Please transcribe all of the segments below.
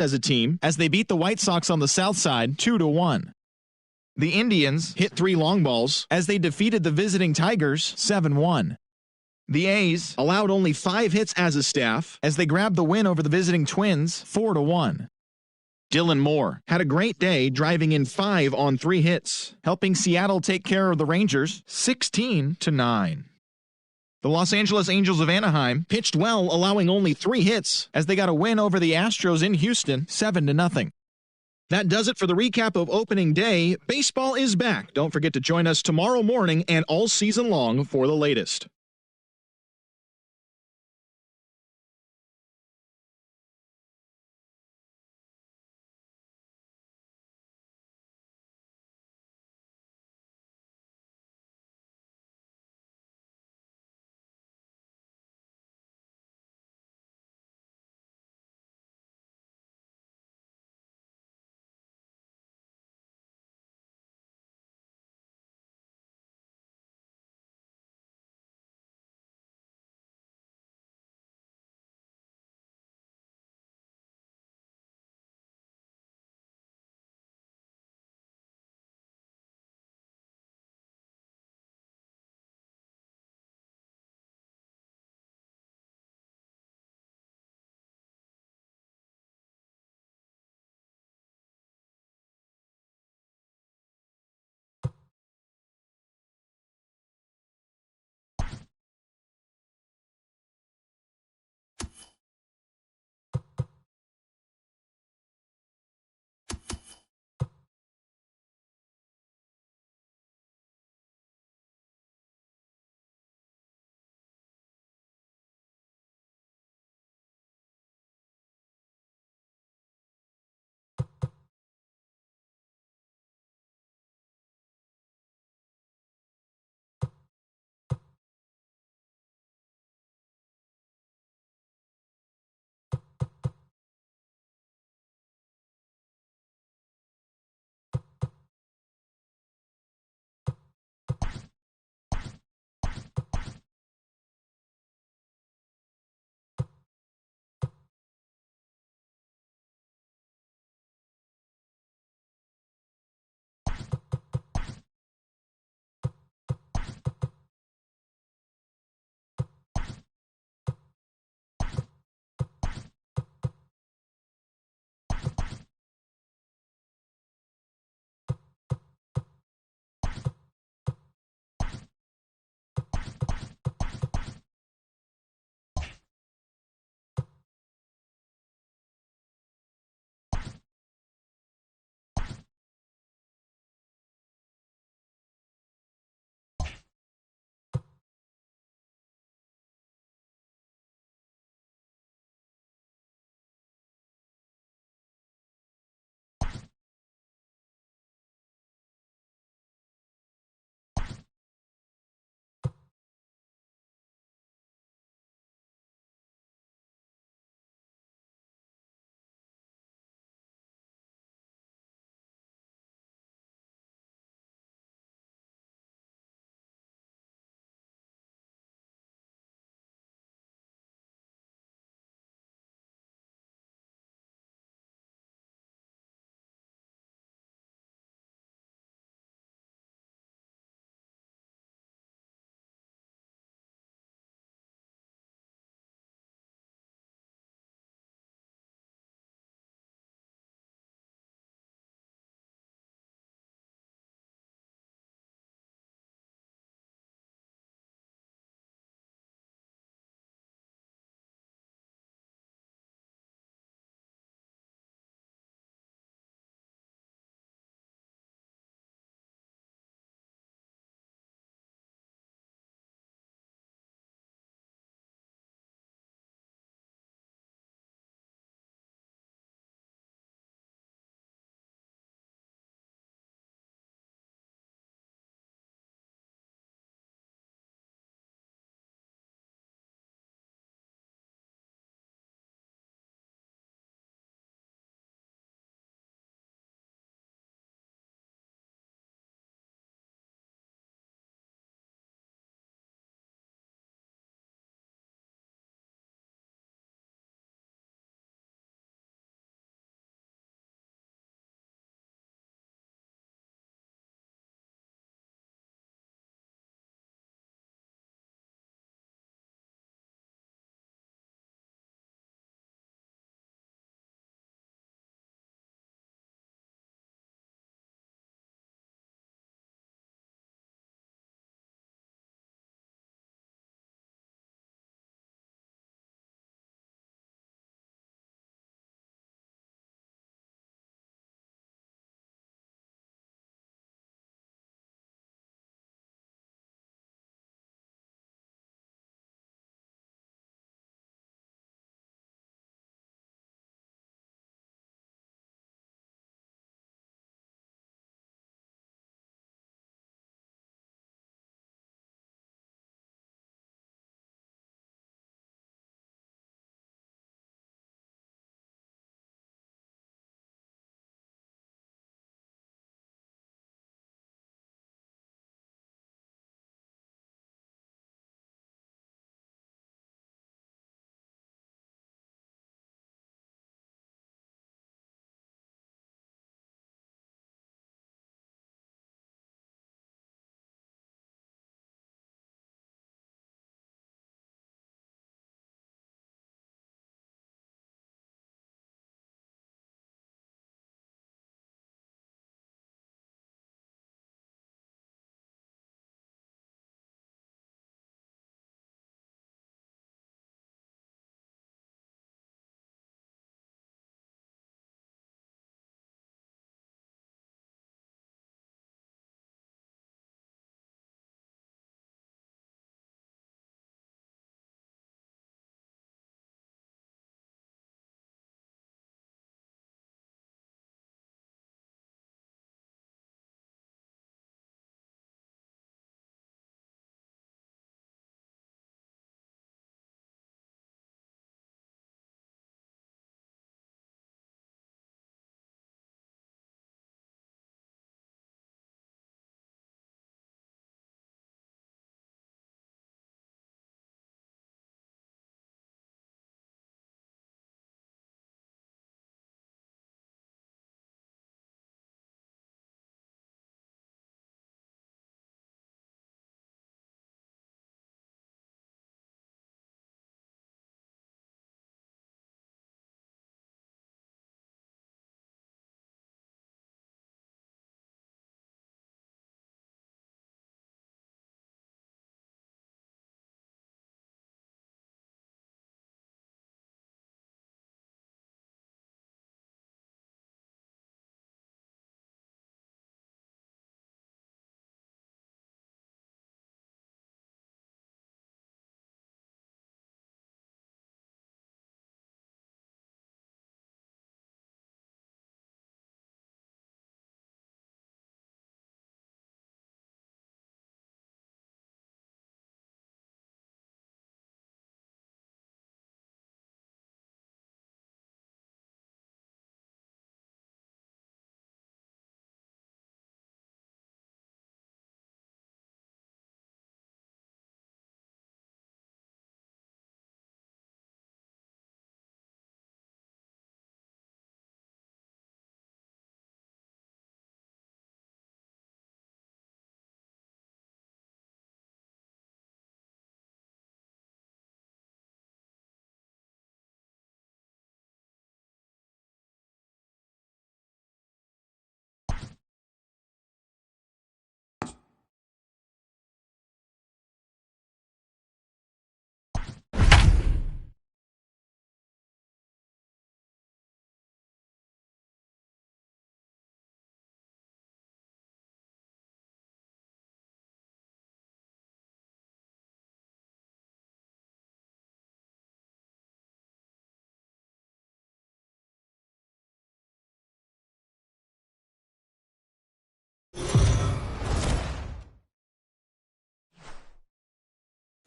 as a team as they beat the White Sox on the south side 2-1. The Indians hit 3 long balls as they defeated the visiting Tigers 7-1. The A's allowed only 5 hits as a staff as they grabbed the win over the visiting Twins 4-1. Dylan Moore had a great day, driving in 5 on 3 hits, helping Seattle take care of the Rangers 16-9. The Los Angeles Angels of Anaheim pitched well, allowing only 3 hits as they got a win over the Astros in Houston 7-0. That does it for the recap of opening day. Baseball is back. Don't forget to join us tomorrow morning and all season long for the latest.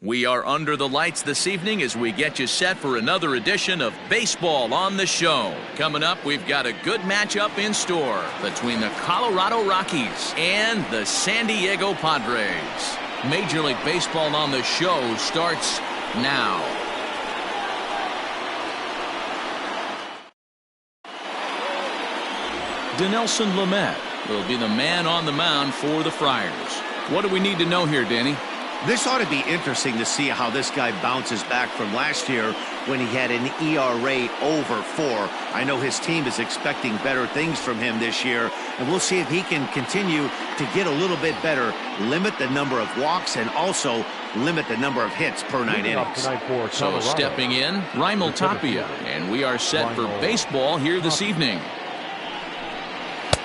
We are under the lights this evening as we get you set for another edition of Baseball on the Show. Coming up, we've got a good matchup in store between the Colorado Rockies and the San Diego Padres. Major League Baseball on the Show starts now. Dinelson Lamet will be the man on the mound for the Friars. What do we need to know here, Danny? This ought to be interesting to see how this guy bounces back from last year when he had an ERA over 4. I know his team is expecting better things from him this year, and we'll see if he can continue to get a little bit better, limit the number of walks, and also limit the number of hits per 9 innings. So stepping in, Raimel Tapia, and we are set for baseball here this evening.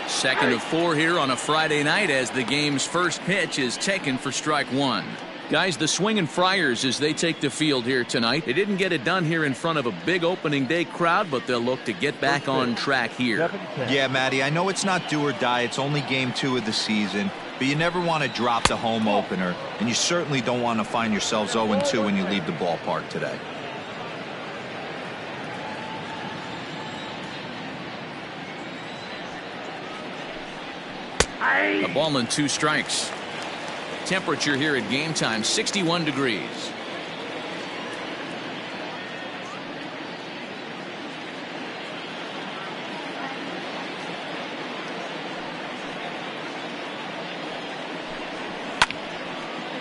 Second of 4 here on a Friday night as the game's first pitch is taken for strike 1. Guys, the swinging Friars as they take the field here tonight. They didn't get it done here in front of a big opening day crowd, but they'll look to get back on track here. Yeah, Matty, I know it's not do or die. It's only game 2 of the season, but you never want to drop the home opener, and you certainly don't want to find yourselves 0-2 when you leave the ballpark today. A ball and 2 strikes. Temperature here at game time, 61 degrees.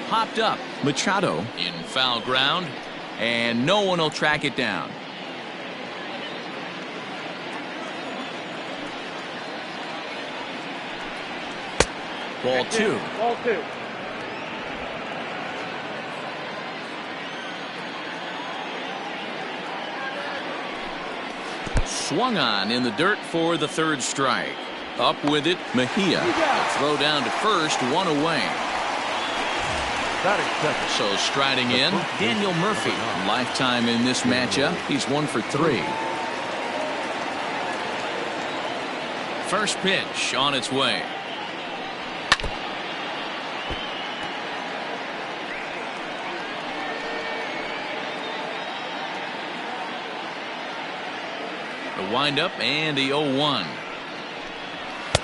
Popped up. Machado in foul ground, and no one will track it down. Ball 2. Ball 2. Swung on in the dirt for the 3rd strike. Up with it, Mejia. A throw down to first, 1 away. So striding in, Daniel Murphy. Lifetime in this matchup, he's 1 for 3. First pitch on its way. The windup and the 0-1.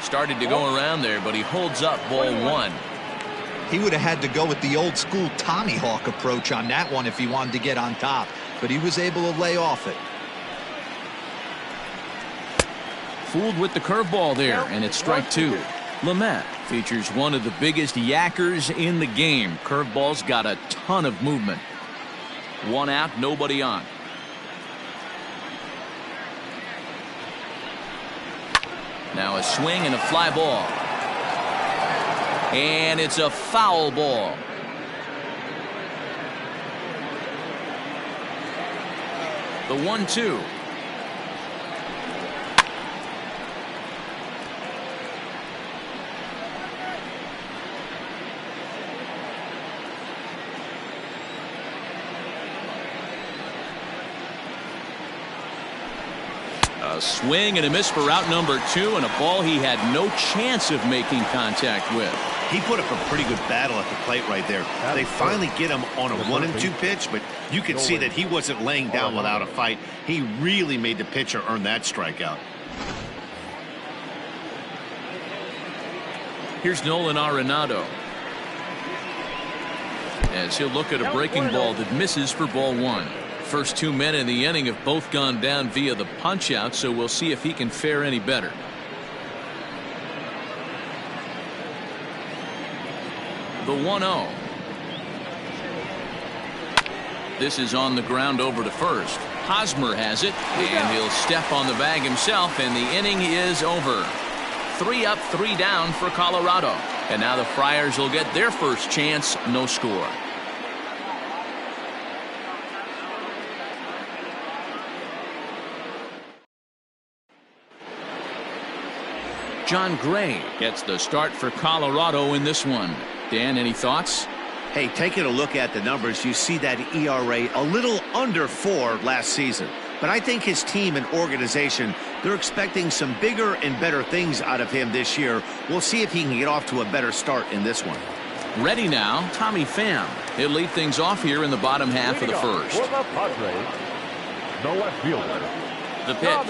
Started to go around there, but he holds up ball 1. He would have had to go with the old school Tommy Hawk approach on that one if he wanted to get on top, but he was able to lay off it. Fooled with the curveball there, and it's strike 2. Lamet features one of the biggest yackers in the game. Curveball's got a ton of movement. 1 out, nobody on. Now a swing and a fly ball. And it's a foul ball. The 1-2. A swing and a miss for out number 2, and a ball he had no chance of making contact with. He put up a pretty good battle at the plate right there. They finally get him on a 1-2 pitch, but you could see that he wasn't laying down without a fight. He really made the pitcher earn that strikeout. Here's Nolan Arenado as he'll look at a breaking ball that misses for ball 1. First 2 men in the inning have both gone down via the punch out, so we'll see if he can fare any better. The 1-0. This is on the ground over to first. Hosmer has it, and he'll step on the bag himself, and the inning is over. 3 up, 3 down for Colorado. And now the Friars will get their first chance, no score. John Gray gets the start for Colorado in this one. Dan, any thoughts? Hey, taking a look at the numbers, you see that ERA a little under 4 last season. But I think his team and organization, they're expecting some bigger and better things out of him this year. We'll see if he can get off to a better start in this one. Ready now, Tommy Pham. He'll lead things off here in the bottom half of the first. For the Padres, the left fielder, The pitch.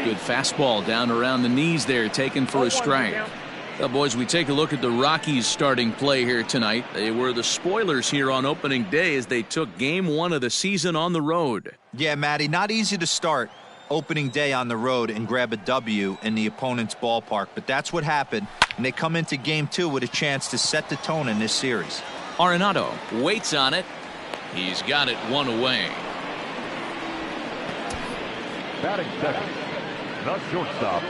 Good fastball down around the knees there, taken for a strike. Well, boys, we take a look at the Rockies' starting play here tonight. They were the spoilers here on opening day as they took game 1 of the season on the road. Yeah, Matty, not easy to start opening day on the road and grab a W in the opponent's ballpark, but that's what happened, and they come into game 2 with a chance to set the tone in this series. Arenado waits on it. He's got it 1 away. batting second, the shortstop,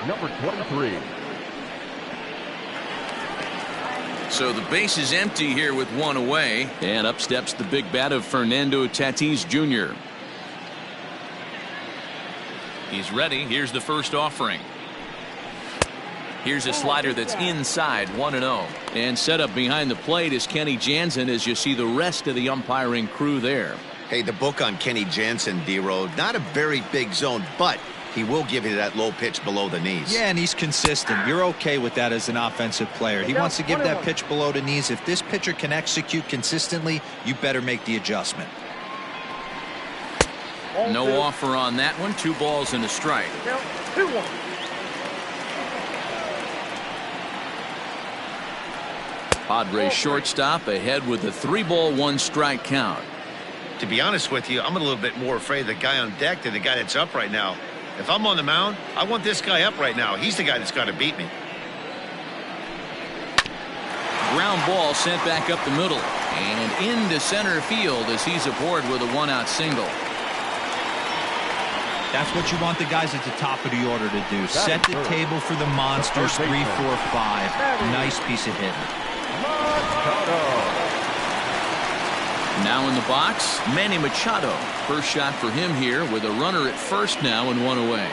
number 23. So the base is empty here with 1 away, and up steps the big bat of Fernando Tatis Jr. He's ready. Here's the first offering. Here's a slider that's inside, 1-0. And set up behind the plate is Kenny Jansen as you see the rest of the umpiring crew there. Hey, the book on Kenny Jansen, D-Road, not a very big zone, but he will give you that low pitch below the knees. Yeah, and he's consistent. You're okay with that as an offensive player. He wants to give that pitch below the knees. If this pitcher can execute consistently, you better make the adjustment. No offer on that one. 2 balls and a strike. 2-1. Padres shortstop ahead with a 3-ball 1-strike count. To be honest with you, I'm a little bit more afraid of the guy on deck than the guy that's up right now. If I'm on the mound, I want this guy up right now. He's the guy that's got to beat me. Ground ball sent back up the middle and into center field as he's aboard with a 1-out single. That's what you want the guys at the top of the order to do. Set the table for the monsters. 3, 4, 5. Nice piece of hitting. Now in the box, Manny Machado. First shot for him here with a runner at first now and 1 away.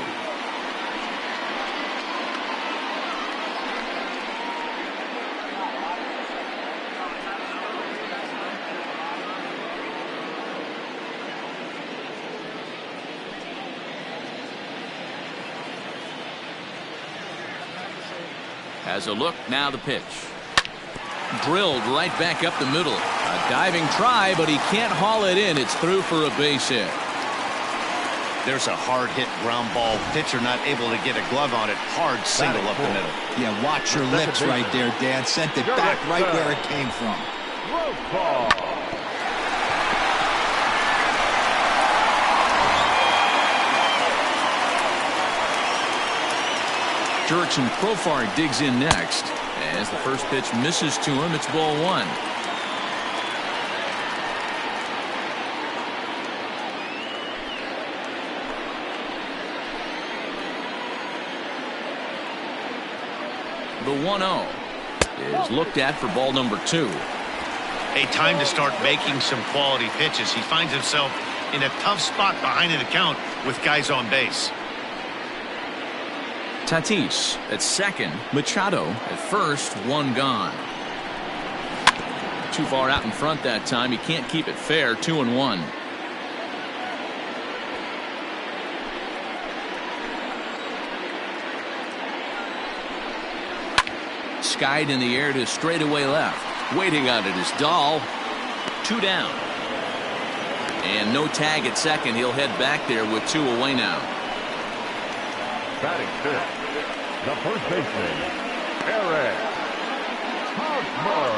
Has a look, now the pitch. Drilled right back up the middle. A diving try, but he can't haul it in. It's through for a base hit. There's a hard hit ground ball. Pitcher not able to get a glove on it. Hard single up the middle. Yeah, watch your lips right there, Dan. Sent it back right where it came from. Jurickson Profar digs in next. As the first pitch misses to him, it's ball 1. The 1-0 is looked at for ball number 2. A time to start making some quality pitches. He finds himself in a tough spot behind the count with guys on base. Tatis at second, Machado at first, 1 gone. Too far out in front that time. He can't keep it fair. 2-1. Skied in the air to straightaway left. Waiting on it is Dahl. 2 down. And no tag at second. He'll head back there with 2 away now. Batting fifth, the first baseman, Eric Hosmer.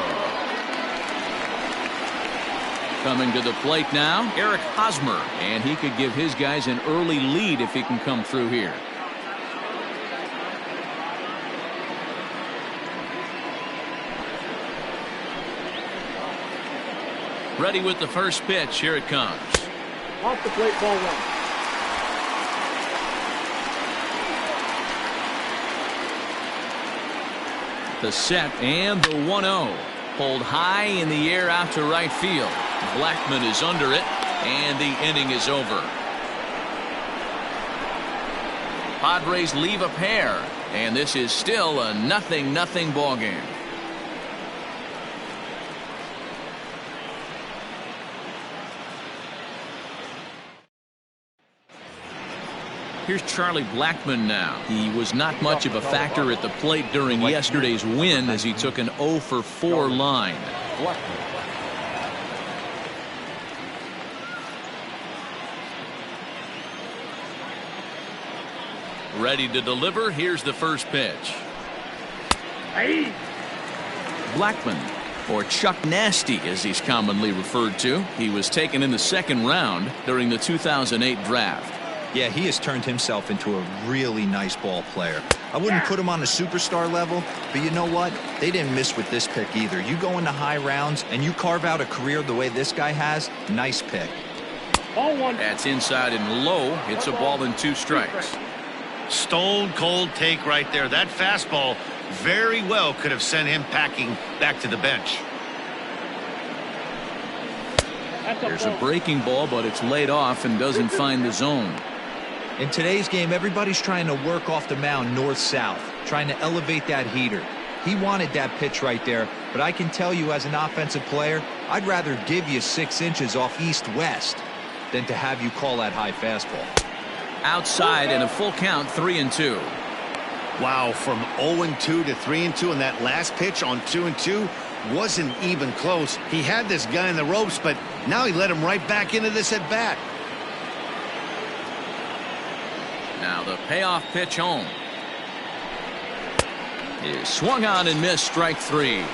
Coming to the plate now, Eric Hosmer. And he could give his guys an early lead if he can come through here. Ready with the first pitch. Here it comes. Off the plate, ball 1. The set and the 1-0. Pulled high in the air out to right field. Blackman is under it, and the inning is over. Padres leave a pair, and this is still a 0-0 ball game. Here's Charlie Blackmon now. He was not much of a factor at the plate during yesterday's win as he took an 0 for 4 line. Ready to deliver. Here's the first pitch. Blackmon, or Chuck Nasty as he's commonly referred to. He was taken in the second round during the 2008 draft. Yeah, he has turned himself into a really nice ball player. I wouldn't put him on a superstar level, but you know what? They didn't miss with this pick either. You go into high rounds and you carve out a career the way this guy has, nice pick. That's inside and low. It's a ball and 2 strikes. Stone cold take right there. That fastball very well could have sent him packing back to the bench. There's a breaking ball, but it's laid off and doesn't find the zone. In today's game, everybody's trying to work off the mound north-south, trying to elevate that heater. He wanted that pitch right there, but I can tell you as an offensive player, I'd rather give you 6 inches off east-west than to have you call that high fastball. Outside and a full count, 3-2. Wow, from 0-2 to 3-2, and that last pitch on 2-2 wasn't even close. He had this guy in the ropes, but now he let him right back into this at bat. Now the payoff pitch home is swung on and missed, strike 3.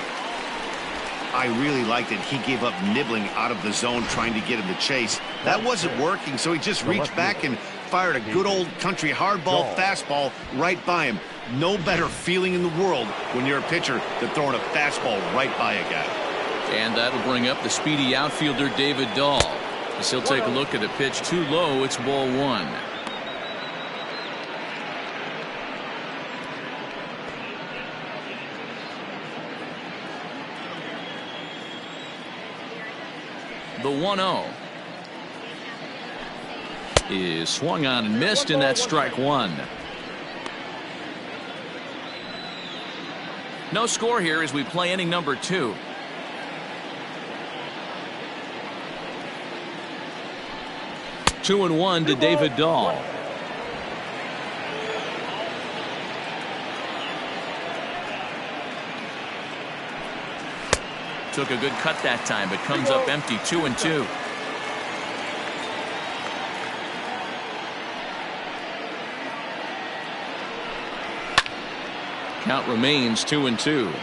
I really liked it. He gave up nibbling out of the zone trying to get him to chase. That wasn't working, so he just reached back and fired a good old country hardball fastball right by him. No better feeling in the world when you're a pitcher than throwing a fastball right by a guy. And that'll bring up the speedy outfielder David Dahl. As he'll take a look at a pitch too low. It's ball 1. The 1-0 is swung on and missed, and that's strike 1. No score here as we play inning number 2. Two and 1 to David Dahl. Took a good cut that time, but comes up empty. 2-2. Count remains 2-2.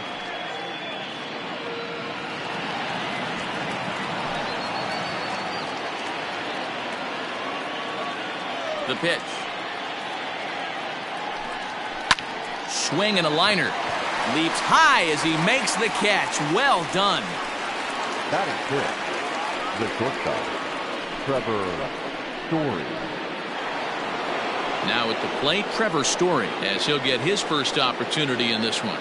The pitch. Swing and a liner. Leaps high as he makes the catch. Well done. That is good. The shortstop, Trevor Story. Now at the plate, Trevor Story, as he'll get his first opportunity in this one.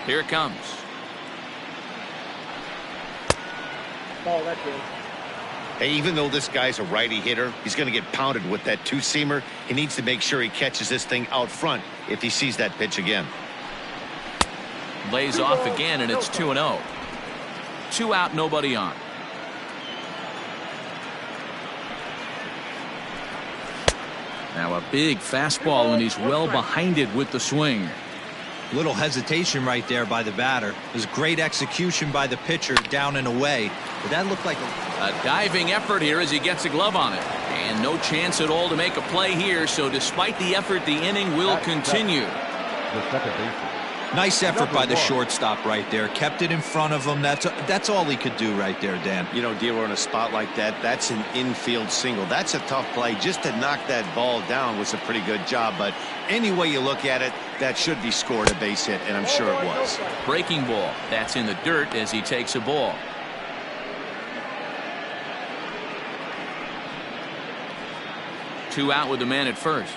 Here it comes. Ball, that's good. Hey, even though this guy's a righty hitter, he's going to get pounded with that 2-seamer. He needs to make sure he catches this thing out front if he sees that pitch again. Lays off again, and it's 2-0. 2 out, nobody on. Now a big fastball, and he's well behind it with the swing. Little hesitation right there by the batter. It was great execution by the pitcher down and away. But that looked like a diving effort here as he gets a glove on it. And no chance at all to make a play here, so despite the effort, the inning will continue. The second baseman. Nice effort by the shortstop right there. Kept it in front of him. That's all he could do right there, Dan. You know, Dealer, in a spot like that, that's an infield single. That's a tough play. Just to knock that ball down was a pretty good job. But any way you look at it, that should be scored a base hit, and I'm sure it was. Breaking ball. That's in the dirt as he takes a ball. Two out with the man at first.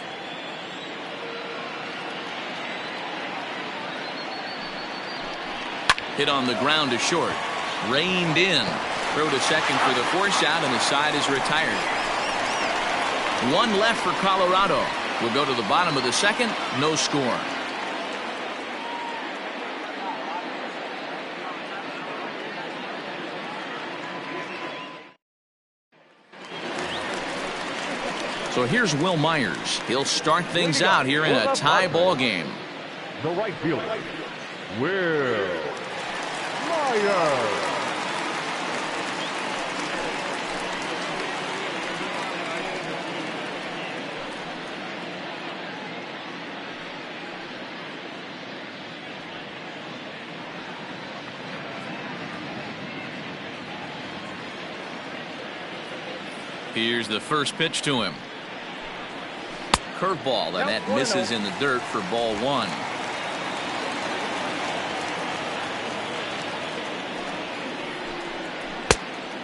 Hit on the ground to short. Reined in. Throw to second for the force out, and the side is retired. One left for Colorado. We'll go to the bottom of the second. No score. So here's Will Myers. He'll start things out here in a tie ball game. The right fielder, Will Myers. Here's the first pitch to him. Curveball, and that misses in the dirt for ball one.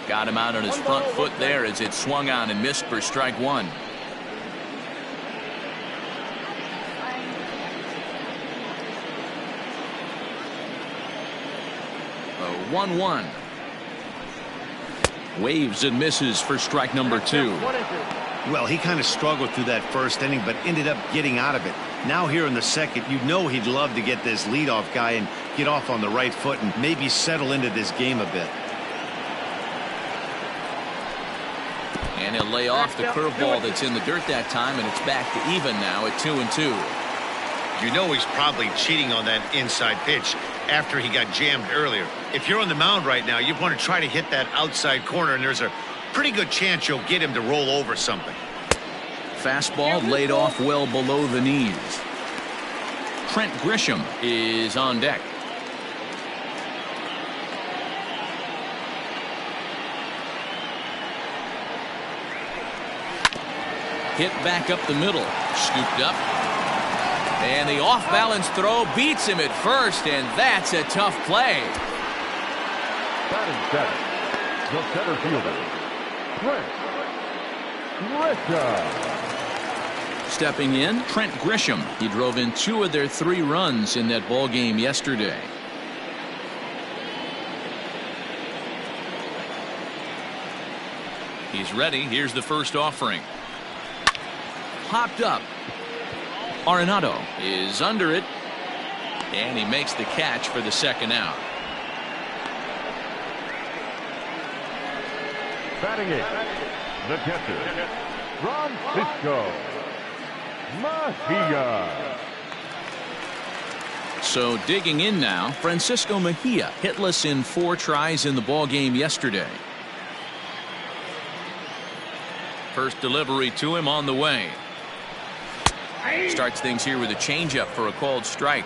Got him out on his front foot there as it swung on and missed for strike one. A 1-1. Waves and misses for strike number two. Well, he kind of struggled through that first inning, but ended up getting out of it. Now here in the second, you know he'd love to get this leadoff guy and get off on the right foot and maybe settle into this game a bit. And he'll lay off the curveball that's in the dirt that time, and it's back to even now at 2-2. You know he's probably cheating on that inside pitch after he got jammed earlier. If you're on the mound right now, you want to try to hit that outside corner, and there's a pretty good chance you'll get him to roll over something. Fastball laid off well below the knees. Trent Grisham is on deck. Hit back up the middle. Scooped up. And the off-balance throw beats him at first, and that's a tough play. Batting seventh, the center fielder, Trent Grisham. Stepping in, Trent Grisham. He drove in 2 of their 3 runs in that ball game yesterday. He's ready. Here's the first offering. Popped up. Arenado is under it, and he makes the catch for the second out. Batting it, the catcher, Francisco Mejia. So digging in now, Francisco Mejia, hitless in 4 tries in the ball game yesterday. First delivery to him on the way. Starts things here with a changeup for a called strike.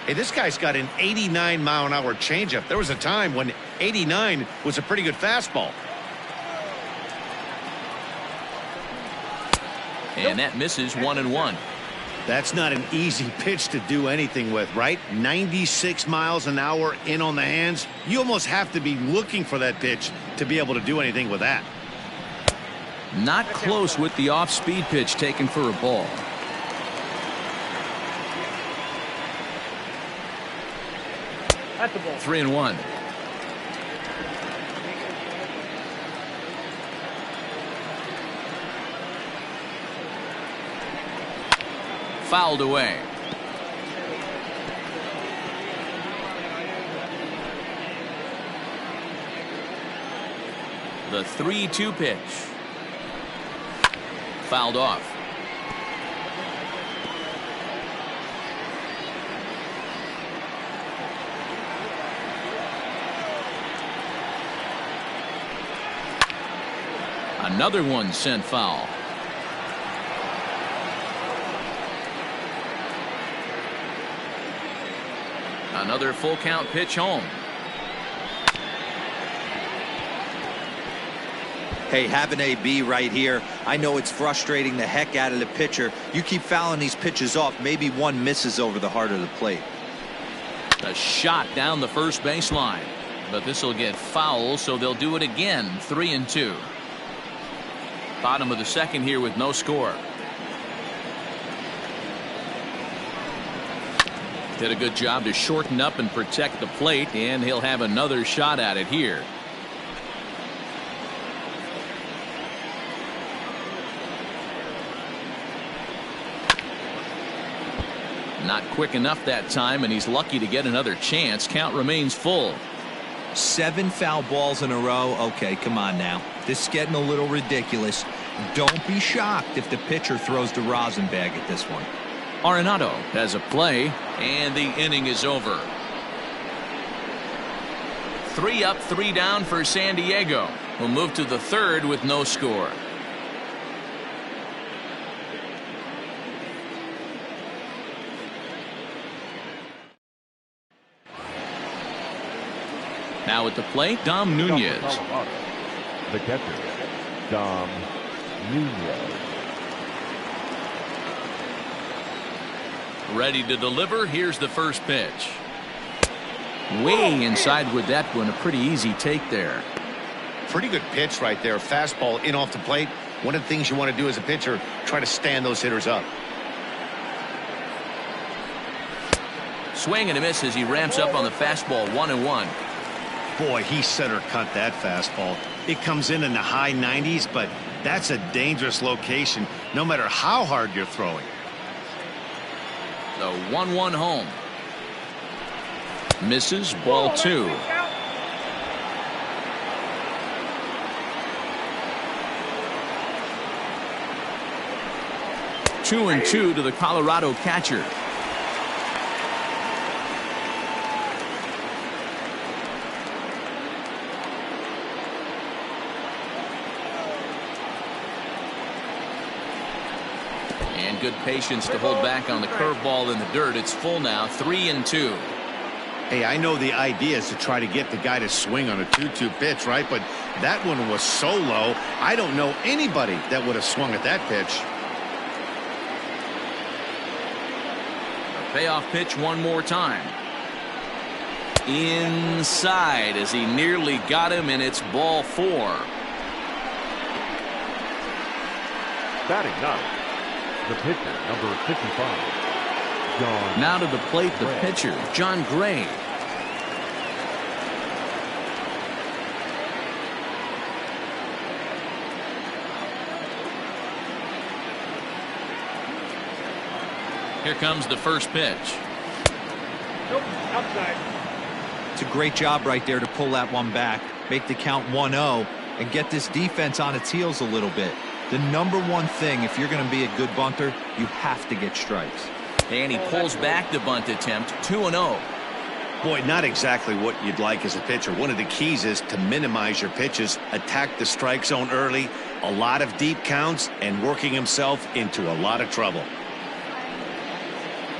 Hey, this guy's got an 89-mile-an-hour changeup. There was a time when 89 was a pretty good fastball. And that misses 1-1. That's not an easy pitch to do anything with, right? 96 miles an hour in on the hands. You almost have to be looking for that pitch to be able to do anything with that. Not close with the off-speed pitch taken for a ball. That's the ball. 3-1. Fouled away. The 3-2 pitch. Fouled off. Another one sent foul. Another full count pitch home. Hey, have an AB right here. I know it's frustrating the heck out of the pitcher. You keep fouling these pitches off, maybe one misses over the heart of the plate. A shot down the first baseline, but this will get foul, so they'll do it again. 3-2. Bottom of the second here with no score. Did a good job to shorten up and protect the plate, and he'll have another shot at it here. Not quick enough that time, and he's lucky to get another chance. Count remains full. 7 foul balls in a row. Okay, come on now. This is getting a little ridiculous. Don't be shocked if the pitcher throws the rosin bag at this one. Arenado has a play, and the inning is over. 3 up, 3 down for San Diego. We'll move to the third with no score. Now at the plate, Dom Nunez. The catcher, Dom Nunez. Ready to deliver. Here's the first pitch. Way inside with that one. A pretty easy take there. Pretty good pitch right there. Fastball in off the plate. One of the things you want to do as a pitcher, try to stand those hitters up. Swing and a miss as he ramps up on the fastball. 1-1. Boy, he center cut that fastball. It comes in the high 90s, but that's a dangerous location no matter how hard you're throwing. The 1-1 home. Misses. Ball 2. Two and 2 to the Colorado catcher. And good patience to hold back on the curveball in the dirt. It's full now. 3-2. Hey, I know the idea is to try to get the guy to swing on a 2-2 pitch, right? But that one was so low, I don't know anybody that would have swung at that pitch. Payoff pitch one more time. Inside as he nearly got him, and it's ball 4. Batting ninth, the pitcher, number 55, John. Now to the plate, the pitcher, John Gray. Here comes the first pitch. Nope, outside. It's a great job right there to pull that one back, make the count 1-0, and get this defense on its heels a little bit. The number one thing, if you're going to be a good bunter, you have to get strikes. And he pulls back the bunt attempt. 2-0. Boy, not exactly what you'd like as a pitcher. One of the keys is to minimize your pitches, attack the strike zone early, a lot of deep counts, and working himself into a lot of trouble.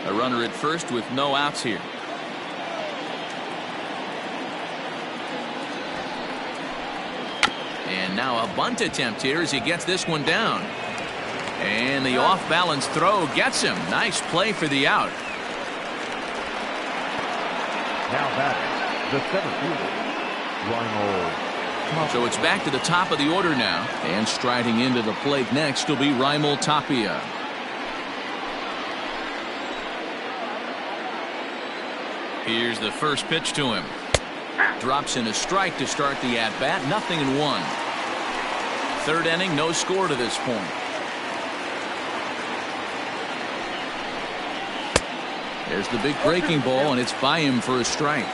A runner at first with no outs here. And now a bunt attempt here as he gets this one down. And the off-balance throw gets him. Nice play for the out. Now batting, the center fielder, Raimel. So it's back to the top of the order now. And striding into the plate next will be Raimel Tapia. Here's the first pitch to him. Drops in a strike to start the at-bat. 0-1. Third inning, no score to this point. There's the big breaking ball, and it's by him for a strike.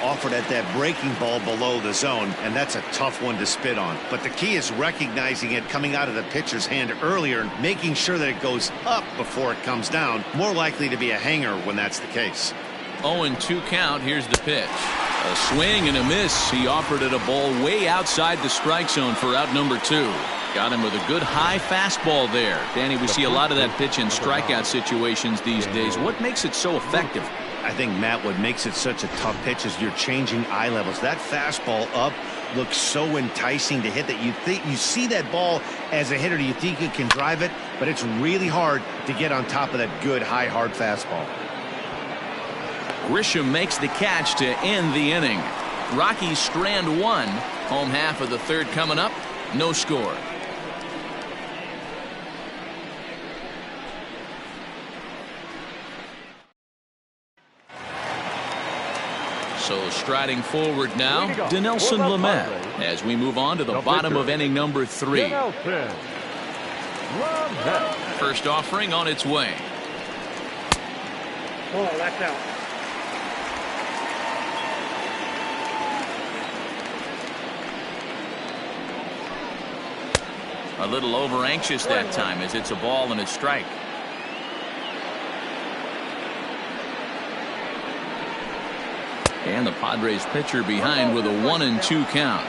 Offered at that breaking ball below the zone, and that's a tough one to spit on. But the key is recognizing it coming out of the pitcher's hand earlier and making sure that it goes up before it comes down. More likely to be a hanger when that's the case. 0-2 count. Here's the pitch. A swing and a miss. He offered it a ball way outside the strike zone for out number 2. Got him with a good high fastball there. Danny, we see a lot of that pitch in strikeout situations these days. What makes it so effective? I think, Matt, what makes it such a tough pitch is you're changing eye levels. That fastball up looks so enticing to hit that you see that ball as a hitter. You think you can drive it, but it's really hard to get on top of that good high hard fastball. Grisham makes the catch to end the inning. Rockies strand 1. Home half of the third coming up. No score. So striding forward now, Dinelson Lamet, as we move on to the bottom of inning number 3. First offering on its way. Ball, that's out. A little over anxious that time as it's a ball and a strike. And the Padres pitcher behind with a 1-2 count.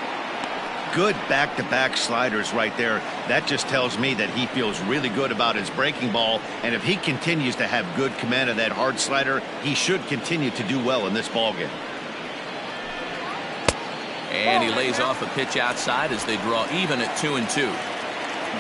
Good back-to-back sliders right there. That just tells me that he feels really good about his breaking ball, and if he continues to have good command of that hard slider, he should continue to do well in this ballgame. And he lays off a pitch outside as they draw even at 2-2.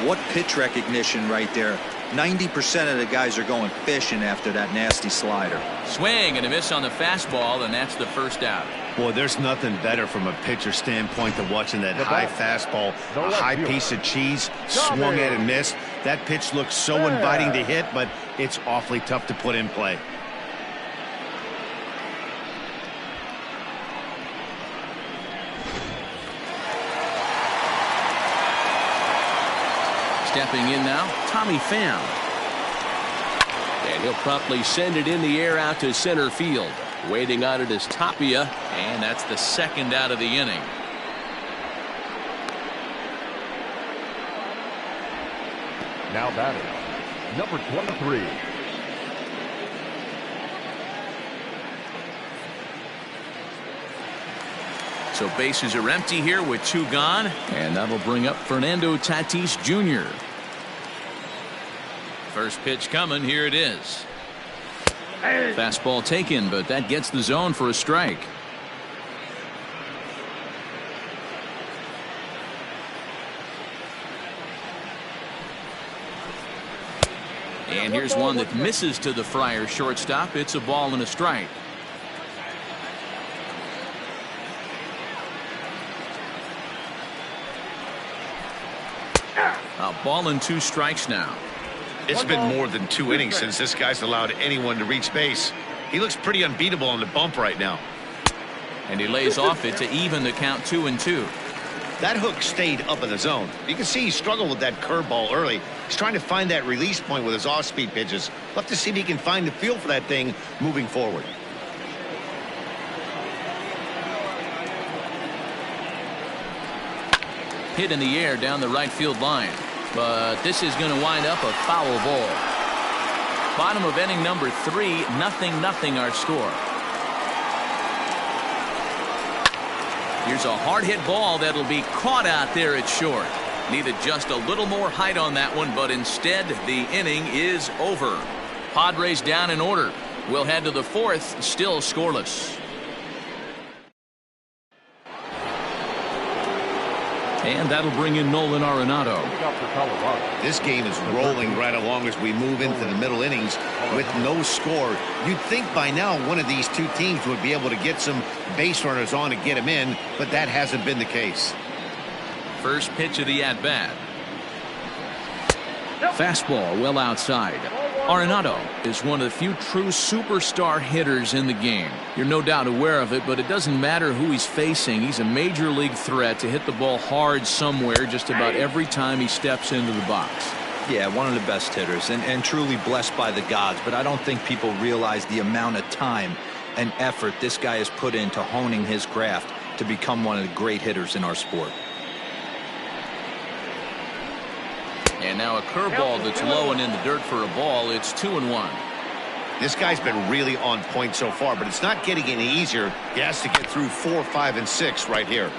What pitch recognition right there. 90% of the guys are going fishing after that nasty slider. Swing and a miss on the fastball, and that's the first out. Boy, there's nothing better from a pitcher standpoint than watching that high fastball, a high piece of cheese, swung at and missed. That pitch looks so inviting to hit, but it's awfully tough to put in play. Stepping in now, Tommy Pham. And he'll promptly send it in the air out to center field. Waiting on it is Tapia, and that's the second out of the inning. Now batting, number 23. So bases are empty here with 2 gone, and that'll bring up Fernando Tatis Jr. First pitch coming, here it is. Fastball taken, but that gets the zone for a strike. And here's one that misses to the Friar shortstop. It's a ball and a strike. A ball and 2 strikes now. It's been more than 2 innings since this guy's allowed anyone to reach base. He looks pretty unbeatable on the bump right now. And he lays off it to even the count 2-2. That hook stayed up in the zone. You can see he struggled with that curveball early. He's trying to find that release point with his off-speed pitches. We'll have to see if he can find the feel for that thing moving forward. Hit in the air down the right field line. But this is going to wind up a foul ball. Bottom of inning number 3, 0-0 our score. Here's a hard hit ball that'll be caught out there at short. Needed just a little more height on that one, but instead the inning is over. Padres down in order. We'll head to the 4th, still scoreless. And that'll bring in Nolan Arenado. This game is rolling right along as we move into the middle innings with no score. You'd think by now one of these 2 teams would be able to get some base runners on to get them in, but that hasn't been the case. First pitch of the at-bat. Fastball well outside. Arenado is one of the few true superstar hitters in the game. You're no doubt aware of it, but it doesn't matter who he's facing. He's a major league threat to hit the ball hard somewhere just about every time he steps into the box. Yeah, one of the best hitters and truly blessed by the gods, but I don't think people realize the amount of time and effort this guy has put into honing his craft to become one of the great hitters in our sport. And now a curveball that's low and in the dirt for a ball. It's 2-1. This guy's been really on point so far, but it's not getting any easier. He has to get through 4, 5, and 6 right here.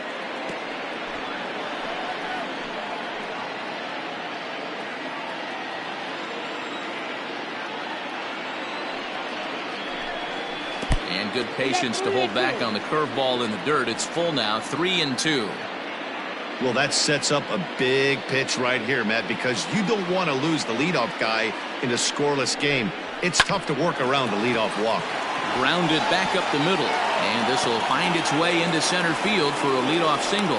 And good patience to hold back on the curveball in the dirt. It's full now, 3-2. Well, that sets up a big pitch right here, Matt, because you don't want to lose the leadoff guy in a scoreless game. It's tough to work around the leadoff walk. Grounded back up the middle, and this will find its way into center field for a leadoff single.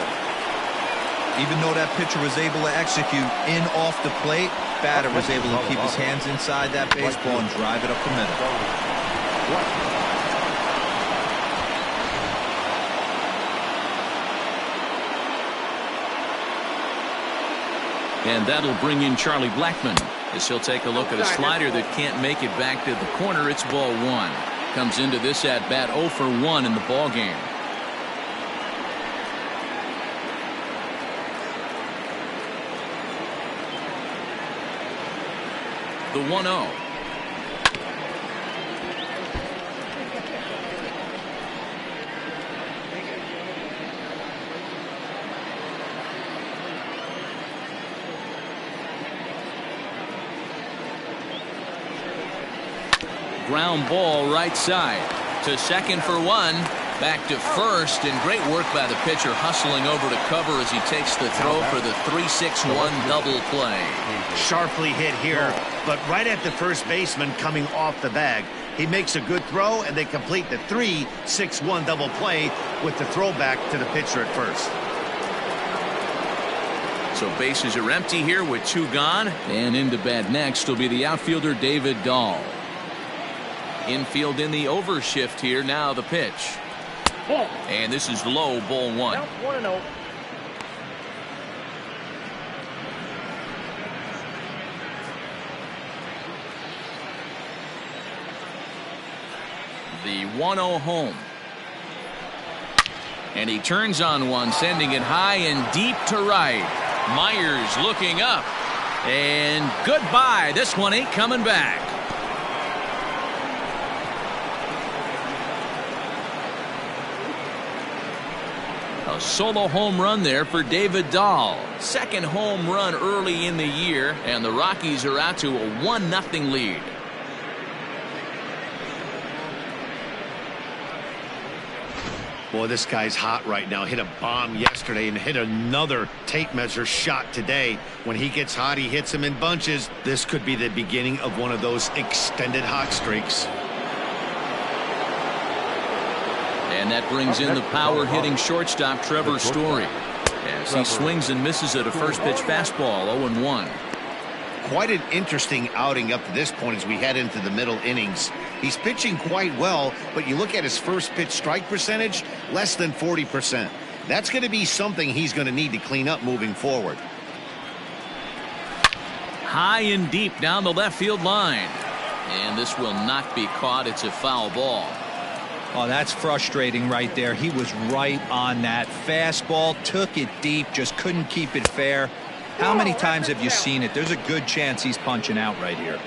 Even though that pitcher was able to execute in off the plate, batter was able to keep his hands inside that baseball and drive it up the middle. And that'll bring in Charlie Blackmon as he'll take a look at a slider that can't make it back to the corner. It's ball one. Comes into this at bat 0 for 1 in the ball game. The 1-0. Ground ball right side to second for 1. Back to first, and great work by the pitcher hustling over to cover as he takes the throw for the 3-6-1 double play. Sharply hit here, but right at the first baseman coming off the bag. He makes a good throw, and they complete the 3-6-1 double play with the throwback to the pitcher at first. So bases are empty here with 2 gone, and into bat next will be the outfielder David Dahl. Infield in the overshift here. Now the pitch. And this is low, ball 1. 1-0. The 1-0 home. And he turns on one, sending it high and deep to right. Myers looking up. And goodbye. This one ain't coming back. A solo home run there for David Dahl. Second home run early in the year, and the Rockies are out to a 1-0 lead. Boy, this guy's hot right now. Hit a bomb yesterday and hit another tape measure shot today. When he gets hot, he hits them in bunches. This could be the beginning of one of those extended hot streaks. And that brings in the power-hitting shortstop Trevor Story as he swings and misses at a first-pitch fastball, 0-1. Quite an interesting outing up to this point as we head into the middle innings. He's pitching quite well, but you look at his first-pitch strike percentage, less than 40%. That's going to be something he's going to need to clean up moving forward. High and deep down the left field line. And this will not be caught. It's a foul ball. Oh, that's frustrating right there. He was right on that. Fastball, took it deep, just couldn't keep it fair. How many times have you seen it? There's a good chance he's punching out right here.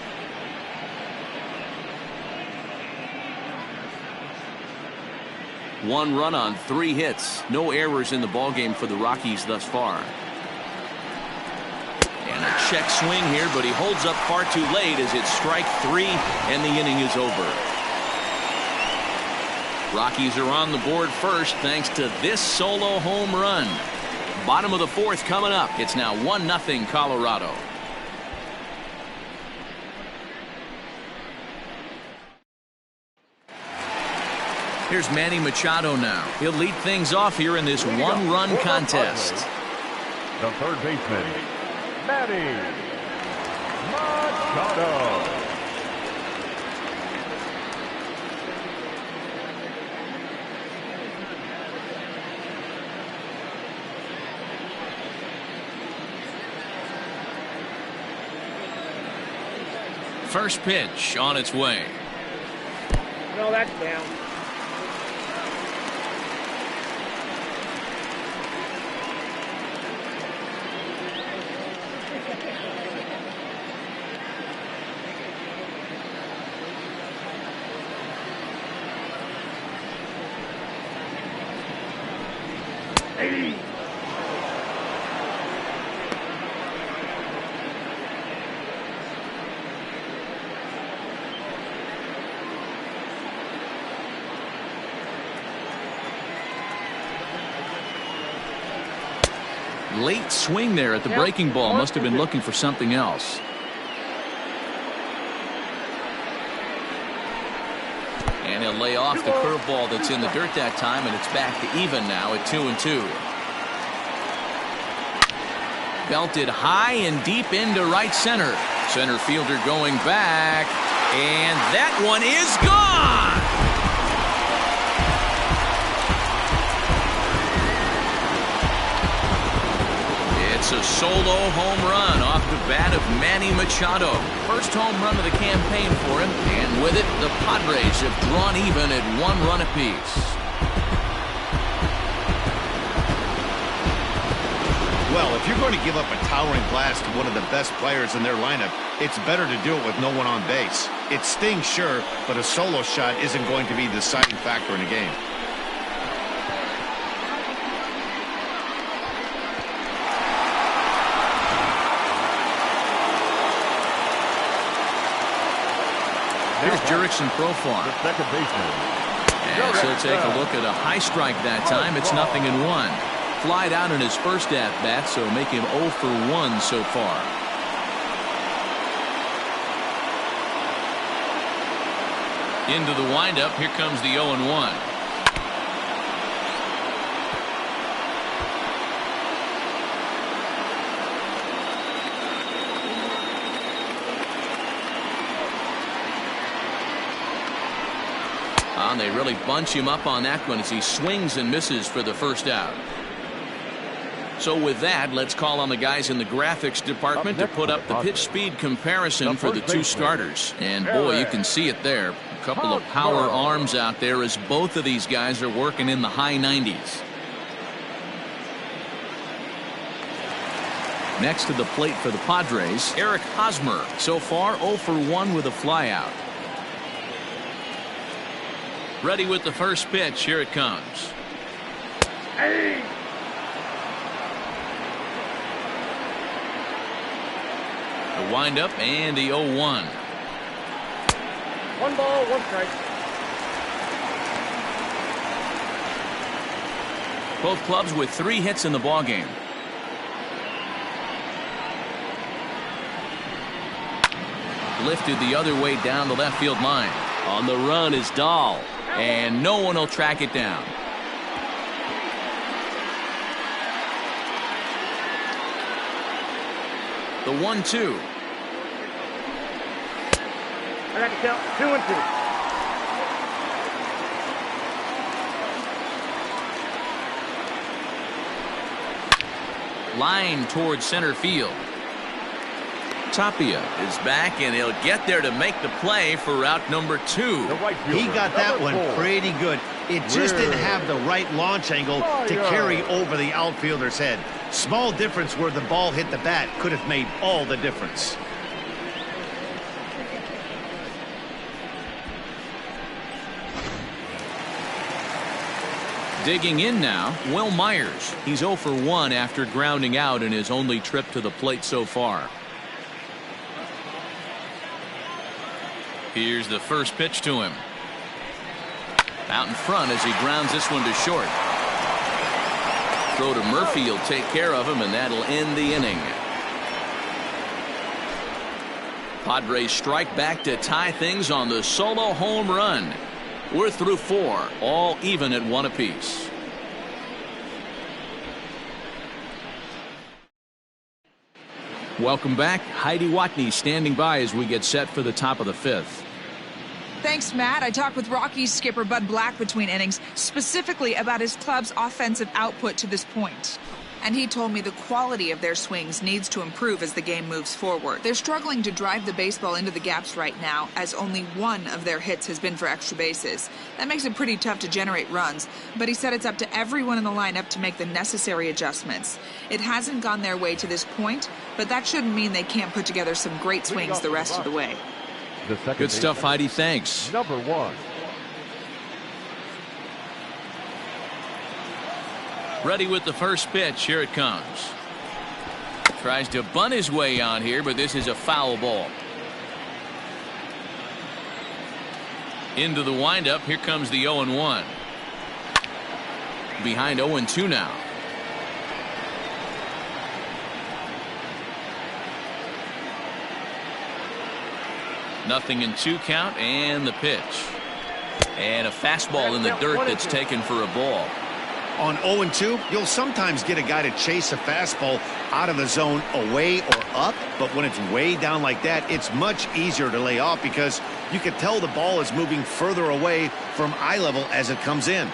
One run on 3 hits. No errors in the ballgame for the Rockies thus far. And a check swing here, but he holds up far too late as it's strike 3 and the inning is over. Rockies are on the board first thanks to this solo home run. Bottom of the 4th coming up. It's now 1-0 Colorado. Here's Manny Machado now. He'll lead things off here in this 1-run contest. The third baseman, Manny Machado. First pitch on its way. No, that's down. Hey. Late swing there at the breaking ball. Must have been looking for something else. And he'll lay off the curveball that's in the dirt that time, and it's back to even now at 2-2. Belted high and deep into right center. Center fielder going back, and that one is gone. It's a solo home run off the bat of Manny Machado. First home run of the campaign for him, and with it, the Padres have drawn even at 1 run apiece. Well, if you're going to give up a towering blast to one of the best players in their lineup, it's better to do it with no one on base. It stings, sure, but a solo shot isn't going to be the deciding factor in a game. Here's Jurickson Profar. The second baseman. And he'll take a look at a high strike that time. It's 0-1. Flied out in his first at-bat, so make him 0 for 1 so far. Into the windup. Here comes the 0-1. And they really bunch him up on that one as he swings and misses for the first out. So with that, let's call on the guys in the graphics department to put up the pitch speed comparison for the two starters. And boy, you can see it there. A couple of power arms out there as both of these guys are working in the high 90s. Next to the plate for the Padres, Eric Hosmer. So far 0 for 1 with a flyout. Ready with the first pitch. Here it comes. Hey. The windup and the 0-1. 1 ball, 1 strike. Both clubs with 3 hits in the ballgame. Lifted the other way down the left field line. On the run is Dahl, and no one will track it down. The 1-2. I got to count 2-2. Line towards center field. Tapia is back, and he'll get there to make the play for route number 2. He got that one pretty good. It just didn't have the right launch angle to carry over the outfielder's head. Small difference where the ball hit the bat could have made all the difference. Digging in now, Will Myers. He's 0 for 1 after grounding out in his only trip to the plate so far. Here's the first pitch to him. Out in front as he grounds this one to short. Throw to Murphy will take care of him, and that'll end the inning. Padres strike back to tie things on the solo home run. We're through 4, all even at 1 apiece. Welcome back. Heidi Watney standing by as we get set for the top of the 5th. Thanks, Matt. I talked with Rockies skipper Bud Black between innings, specifically about his club's offensive output to this point. And he told me the quality of their swings needs to improve as the game moves forward. They're struggling to drive the baseball into the gaps right now, as only 1 of their hits has been for extra bases. That makes it pretty tough to generate runs, but he said it's up to everyone in the lineup to make the necessary adjustments. It hasn't gone their way to this point, but that shouldn't mean they can't put together some great swings the rest of the way. Good stuff, Heidi. Thanks. Number 1. Ready with the first pitch. Here it comes. Tries to bunt his way on here, but this is a foul ball. Into the windup. Here comes the 0-1. Behind 0-2 now. Nothing in 2 count, and the pitch. And a fastball in the dirt that's taken for a ball. On 0-2, you'll sometimes get a guy to chase a fastball out of the zone away or up, but when it's way down like that, it's much easier to lay off because you can tell the ball is moving further away from eye level as it comes in.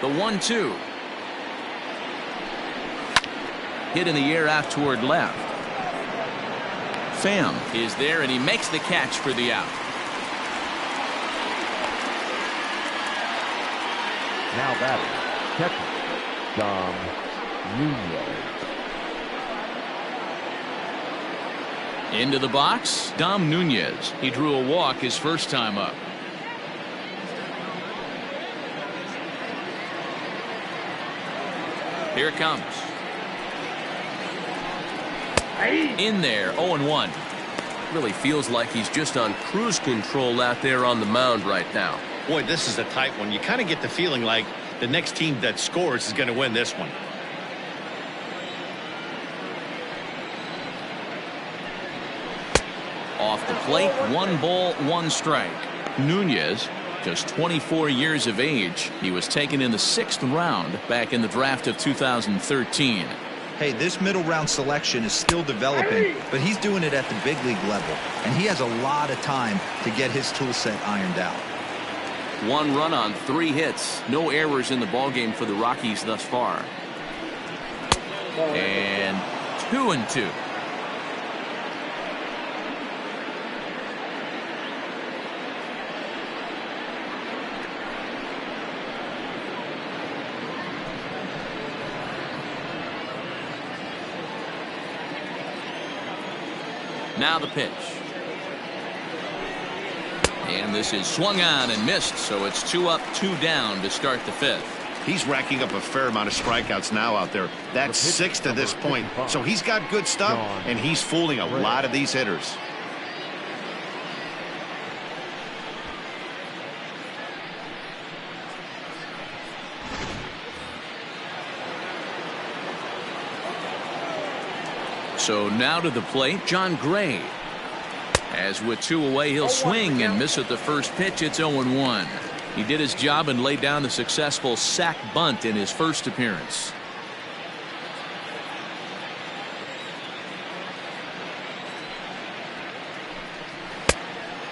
The 1-2. Hit in the air out toward left. Pham is there, and he makes the catch for the out. Now batting, catcher, Dom Nunez. Into the box, Dom Nunez. He drew a walk his first time up. Here it comes. In there, 0-1. Really feels like he's just on cruise control out there on the mound right now. Boy, this is a tight one. You kind of get the feeling like the next team that scores is going to win this one. Off the plate, 1 ball, 1 strike. Nunez, just 24 years of age. He was taken in the 6th round back in the draft of 2013. Hey, this middle round selection is still developing, but he's doing it at the big league level, and he has a lot of time to get his tool set ironed out. 1 run on 3 hits. No errors in the ballgame for the Rockies thus far. And 2-2. Now the pitch. And this is swung on and missed, so it's 2 up, 2 down to start the 5th. He's racking up a fair amount of strikeouts now out there. That's 6 to this point. So he's got good stuff, and he's fooling a lot of these hitters. So now to the plate, John Gray. As with 2 away, he'll swing and miss at the first pitch. It's 0-1. He did his job and laid down the successful sac bunt in his first appearance.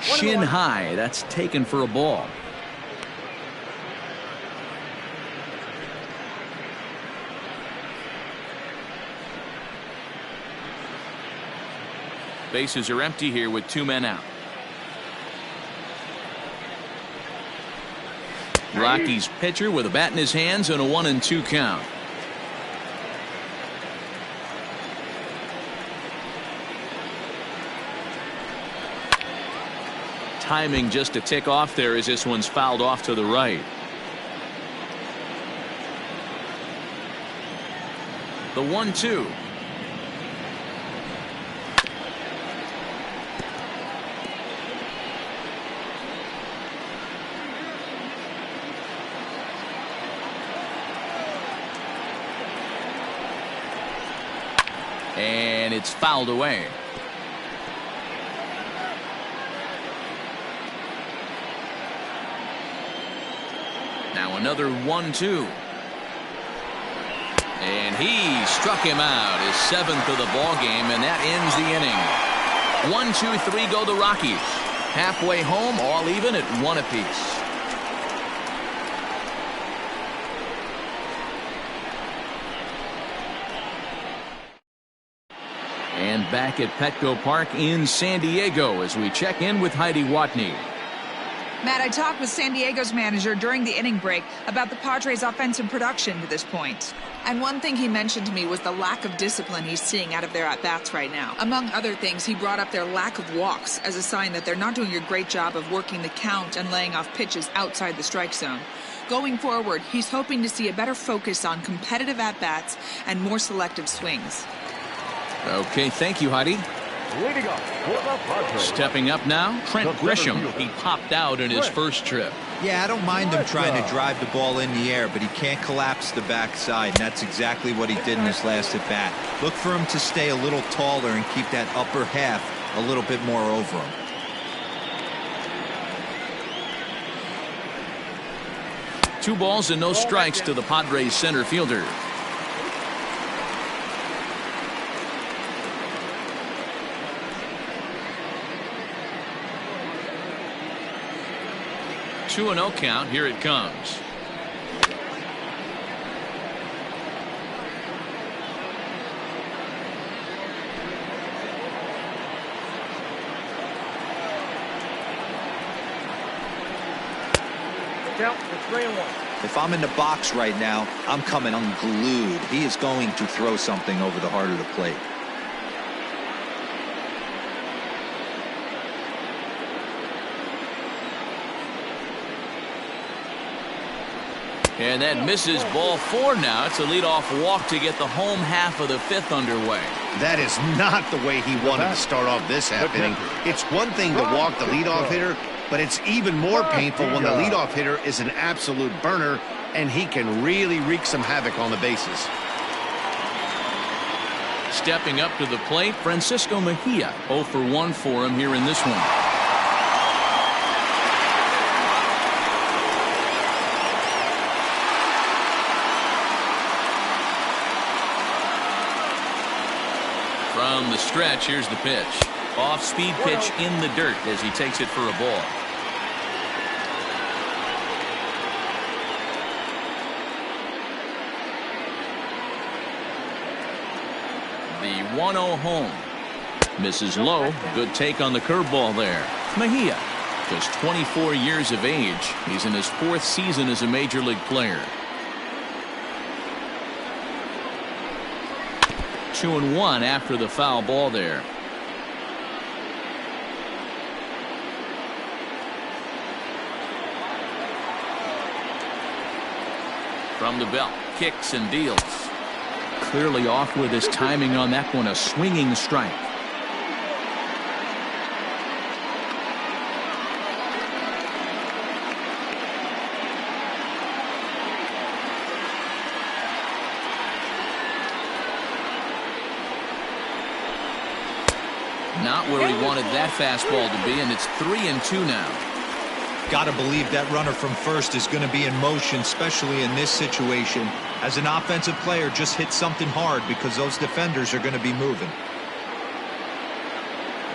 Shin high. That's taken for a ball. Bases are empty here with 2 men out. Rockies pitcher with a bat in his hands and a 1-2 count. Timing just to tick off there as this one's fouled off to the right. The 1-2. And it's fouled away. Now another 1-2. And he struck him out, his 7th of the ball game, and that ends the inning. 1, 2, 3 go the Rockies. Halfway home, all even at 1 apiece. And back at Petco Park in San Diego as we check in with Heidi Watney. Matt, I talked with San Diego's manager during the inning break about the Padres' offensive production to this point. And one thing he mentioned to me was the lack of discipline he's seeing out of their at-bats right now. Among other things, he brought up their lack of walks as a sign that they're not doing a great job of working the count and laying off pitches outside the strike zone. Going forward, he's hoping to see a better focus on competitive at-bats and more selective swings. Okay, thank you, Heidi. Leading up for the Padres. Stepping up now, Trent Grisham. He popped out in his first trip. Yeah, I don't mind him trying to drive the ball in the air, but he can't collapse the backside, and that's exactly what he did in his last at bat. Look for him to stay a little taller and keep that upper half a little bit more over him. Two balls and no strikes to the Padres center fielder. Two and 0 count. Here it comes. count. It's 3-1. If I'm in the box right now, I'm coming unglued. He is going to throw something over the heart of the plate. And that misses ball 4 now. It's a leadoff walk to get the home half of the 5th underway. That is not the way he wanted to start off this half inning. It's one thing to walk the leadoff hitter, but it's even more painful when the leadoff hitter is an absolute burner, and he can really wreak some havoc on the bases. Stepping up to the plate, Francisco Mejia. 0 for 1 for him here in this one. From the stretch, here's the pitch. Off-speed pitch in the dirt as he takes it for a ball. The 1-0 home. Misses low. Good take on the curveball there. Mejia, just 24 years of age. He's in his 4th season as a major league player. 2-1 after the foul ball there. From the belt, kicks and deals. Clearly off with his timing on that one, a swinging strike. Not where he wanted that fastball to be, and it's 3-2 now. Got to believe that runner from first is going to be in motion, especially in this situation. As an offensive player, just hit something hard because those defenders are going to be moving.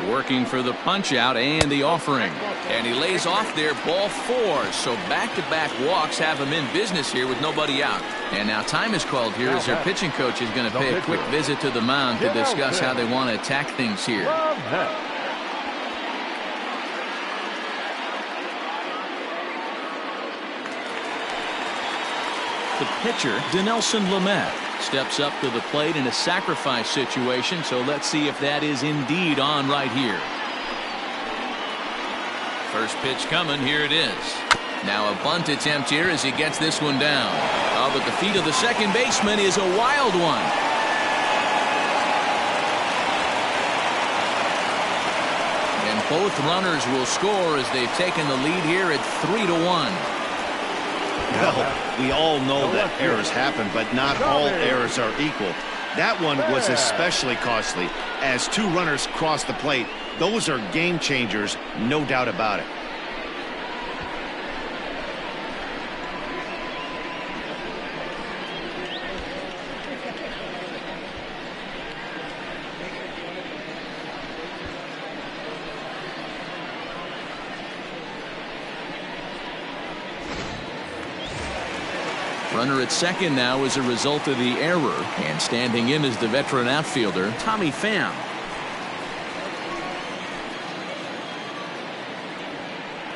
Working for the punch out and the offering. And he lays off there, ball 4. So back-to-back walks have him in business here with nobody out. And now time is called here as their pitching coach is going to pay a quick visit to the mound to discuss how they want to attack things here. The pitcher, Dinelson Lamet, steps up to the plate in a sacrifice situation, so let's see if that is indeed on right here. First pitch coming, here it is. Now a bunt attempt here as he gets this one down. Oh, but the feet of the second baseman is a wild one. And both runners will score as they've taken the lead here at 3-1. Well, we all know that errors happen, but not all errors are equal. That one was especially costly. As 2 runners cross the plate, those are game changers, no doubt about it. Runner at second now as a result of the error, and standing in is the veteran outfielder, Tommy Pham.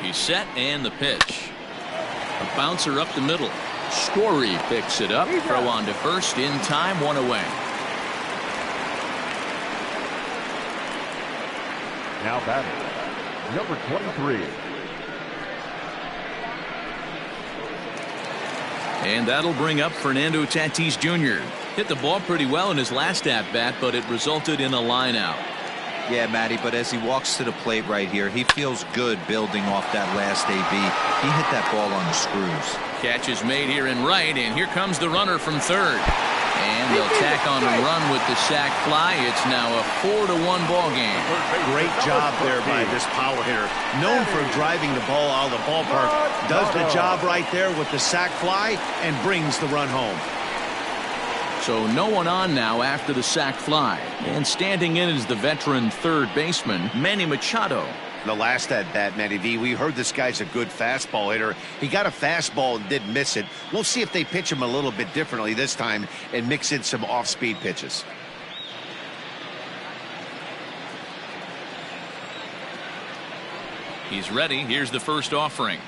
He's set and the pitch. A bouncer up the middle. Story picks it up. Throw on to first in time, 1 away. Now batting, number 23. And that'll bring up Fernando Tatis Jr. Hit the ball pretty well in his last at-bat, but it resulted in a line out. Yeah, Matty, but as he walks to the plate right here, he feels good building off that last AB. He hit that ball on the screws. Catch is made here in right, and here comes the runner from third. And they'll tack on a run with the sac fly. It's now a 4-1 ball game. Great job there by this power hitter. Known for driving the ball out of the ballpark. Does the job right there with the sac fly and brings the run home. So no one on now after the sac fly. And standing in is the veteran third baseman, Manny Machado. The last at-bat, Matty V, we heard this guy's a good fastball hitter. He got a fastball and did miss it. We'll see if they pitch him a little bit differently this time and mix in some off-speed pitches. He's ready. Here's the first offering.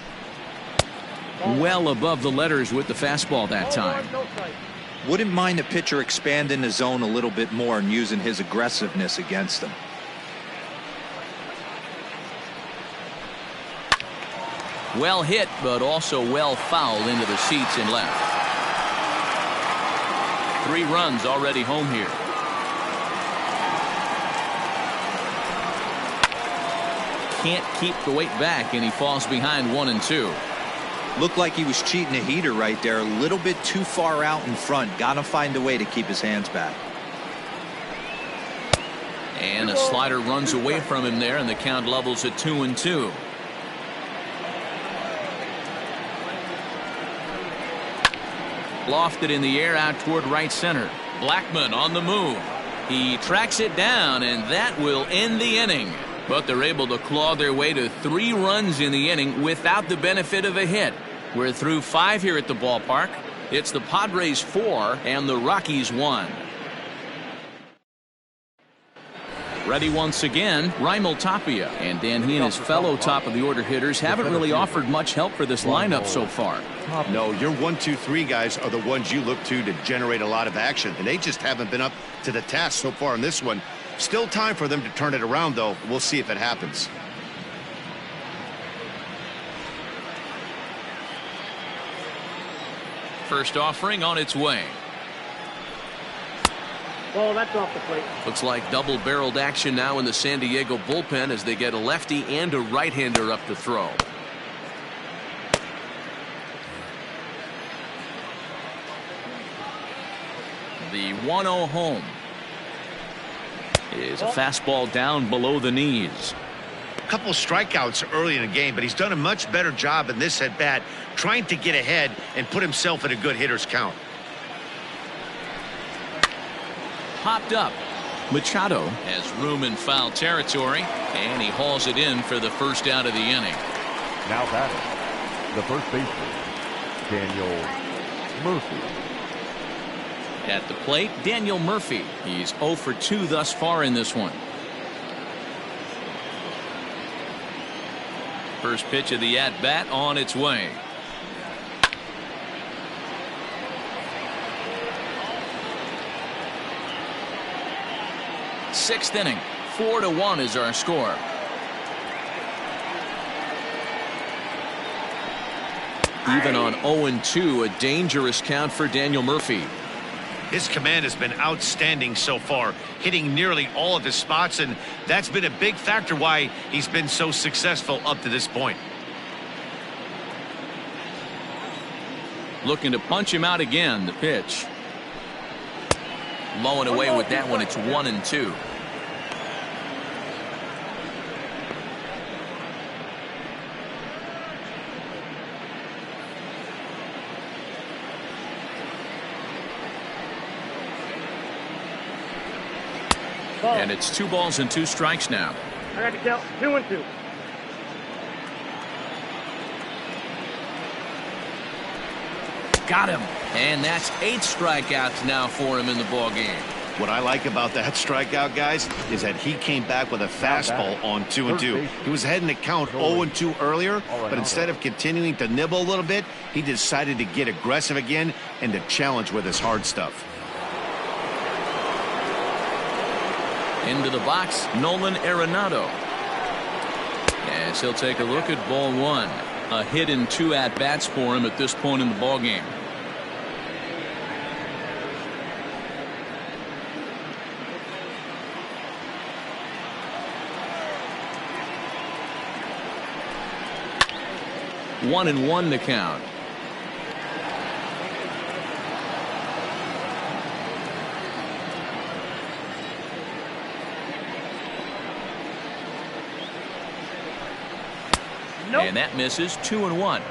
well above the letters with the fastball that time. Wouldn't mind the pitcher expanding the zone a little bit more and using his aggressiveness against them. Well hit, but also well fouled into the seats and left. 3 runs already home here. Can't keep the weight back, and he falls behind 1-2. Looked like he was cheating a heater right there, a little bit too far out in front. Gotta find a way to keep his hands back. And a slider runs away from him there, and the count levels at 2-2. Lofted in the air out toward right center. Blackmon on the move. He tracks it down, and that will end the inning. But they're able to claw their way to 3 runs in the inning without the benefit of a hit. We're through 5 here at the ballpark. It's the Padres 4 and the Rockies 1. Ready once again, Raimel Tapia. And Dan, he and his fellow top of the order hitters haven't really offered much help for this lineup so far. No, your 1, 2, 3 guys are the ones you look to generate a lot of action, and they just haven't been up to the task so far in this one. Still time for them to turn it around, though. We'll see if it happens. First offering on its way. Ball, that's off the plate. Looks like double-barreled action now in the San Diego bullpen as they get a lefty and a right-hander up to throw. The 1-0 home is a fastball down below the knees. A couple of strikeouts early in the game, but he's done a much better job in this at-bat trying to get ahead and put himself in a good hitter's count. Popped up. Machado has room in foul territory, and he hauls it in for the first out of the inning. Now batting, the first baseman, Daniel Murphy. At the plate, Daniel Murphy. He's 0 for 2 thus far in this one. First pitch of the at-bat on its way. Sixth inning, 4-1 is our score. Even on 0-2, a dangerous count for Daniel Murphy. His command has been outstanding so far, hitting nearly all of his spots, and that's been a big factor why he's been so successful up to this point. Looking to punch him out again. The pitch. Low and away with that one. It's 1-2. And it's 2 balls and 2 strikes now. I got to count 2-2. Got him. And that's 8 strikeouts now for him in the ball game. What I like about that strikeout, guys, is that he came back with a fastball on 2-2. He was heading to count 0-2 earlier, but instead of continuing to nibble a little bit, he decided to get aggressive again and to challenge with his hard stuff. Into the box, Nolan Arenado. As he'll take a look at ball 1. A hit in 2 at-bats for him at this point in the ball game. One and 1 to count. Nope. And that misses. 2-1.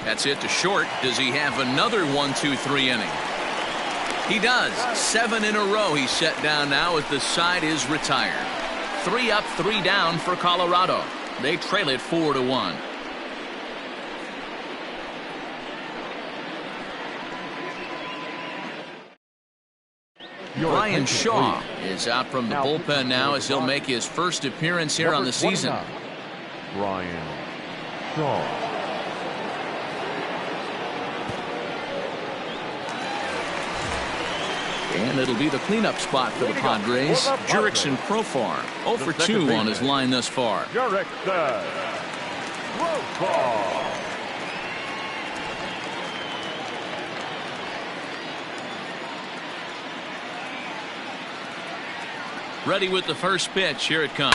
That's it to short. Does he have another 1-2-3 inning? He does. 7 in a row he's set down now as the side is retired. 3 up, 3 down for Colorado. They trail it 4-1. Brian attention, Shaw please. is out from the Now, bullpen now as he'll make his first appearance here on the season. 29, Brian Shaw. And it'll be the cleanup spot for the Padres. Jurickson Profar 0 for 2 on his line thus far. Jurickson Profar. Ready with the first pitch. Here it comes.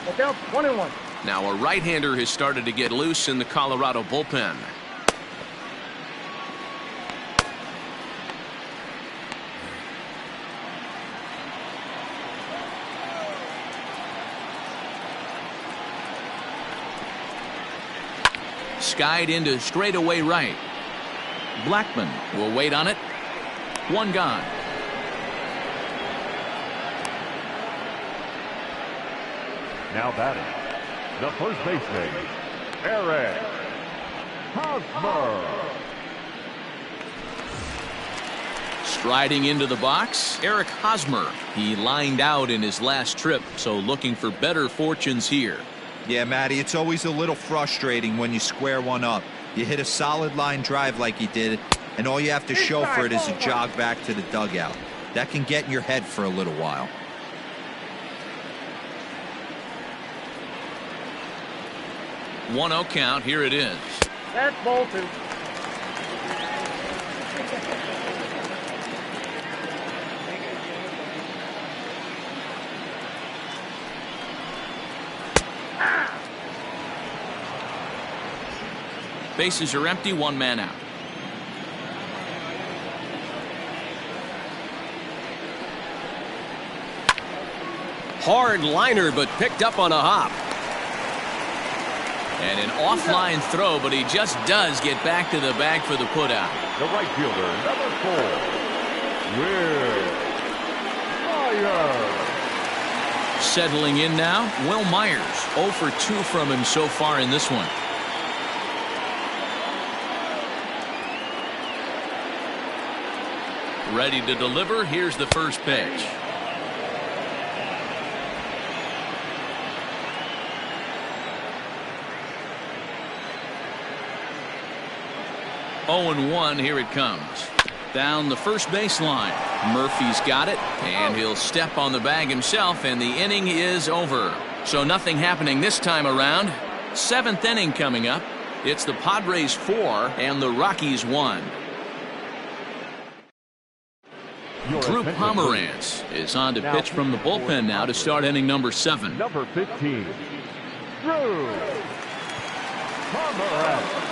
Look out, 1-1. Now a right-hander has started to get loose in the Colorado bullpen. Skied into straightaway right. Blackman will wait on it. One gone. Now batting, the first baseman, Eric Hosmer. Striding into the box, Eric Hosmer. He lined out in his last trip, so looking for better fortunes here. Yeah, Matty, it's always a little frustrating when you square one up. You hit a solid line drive like he did, and all you have to show for it is a jog back to the dugout. That can get in your head for a little while. One-0 count. Here it is. That's ball 2. Bases are empty. One man out. Hard liner, but picked up on a hop. And an offline throw, but he just does get back to the bag for the putout. The right fielder, number 4, Will Myers. Settling in now, Will Myers. 0 for 2 from him so far in this one. Ready to deliver. Here's the first pitch. Oh and 1. Here it comes. Down the first baseline. Murphy's got it, and he'll step on the bag himself, and the inning is over. So nothing happening this time around. 7th inning coming up. It's the Padres 4 and the Rockies 1. Drew Pomeranz is on to pitch from the bullpen now to start inning number 7. Number 15, Drew Pomeranz.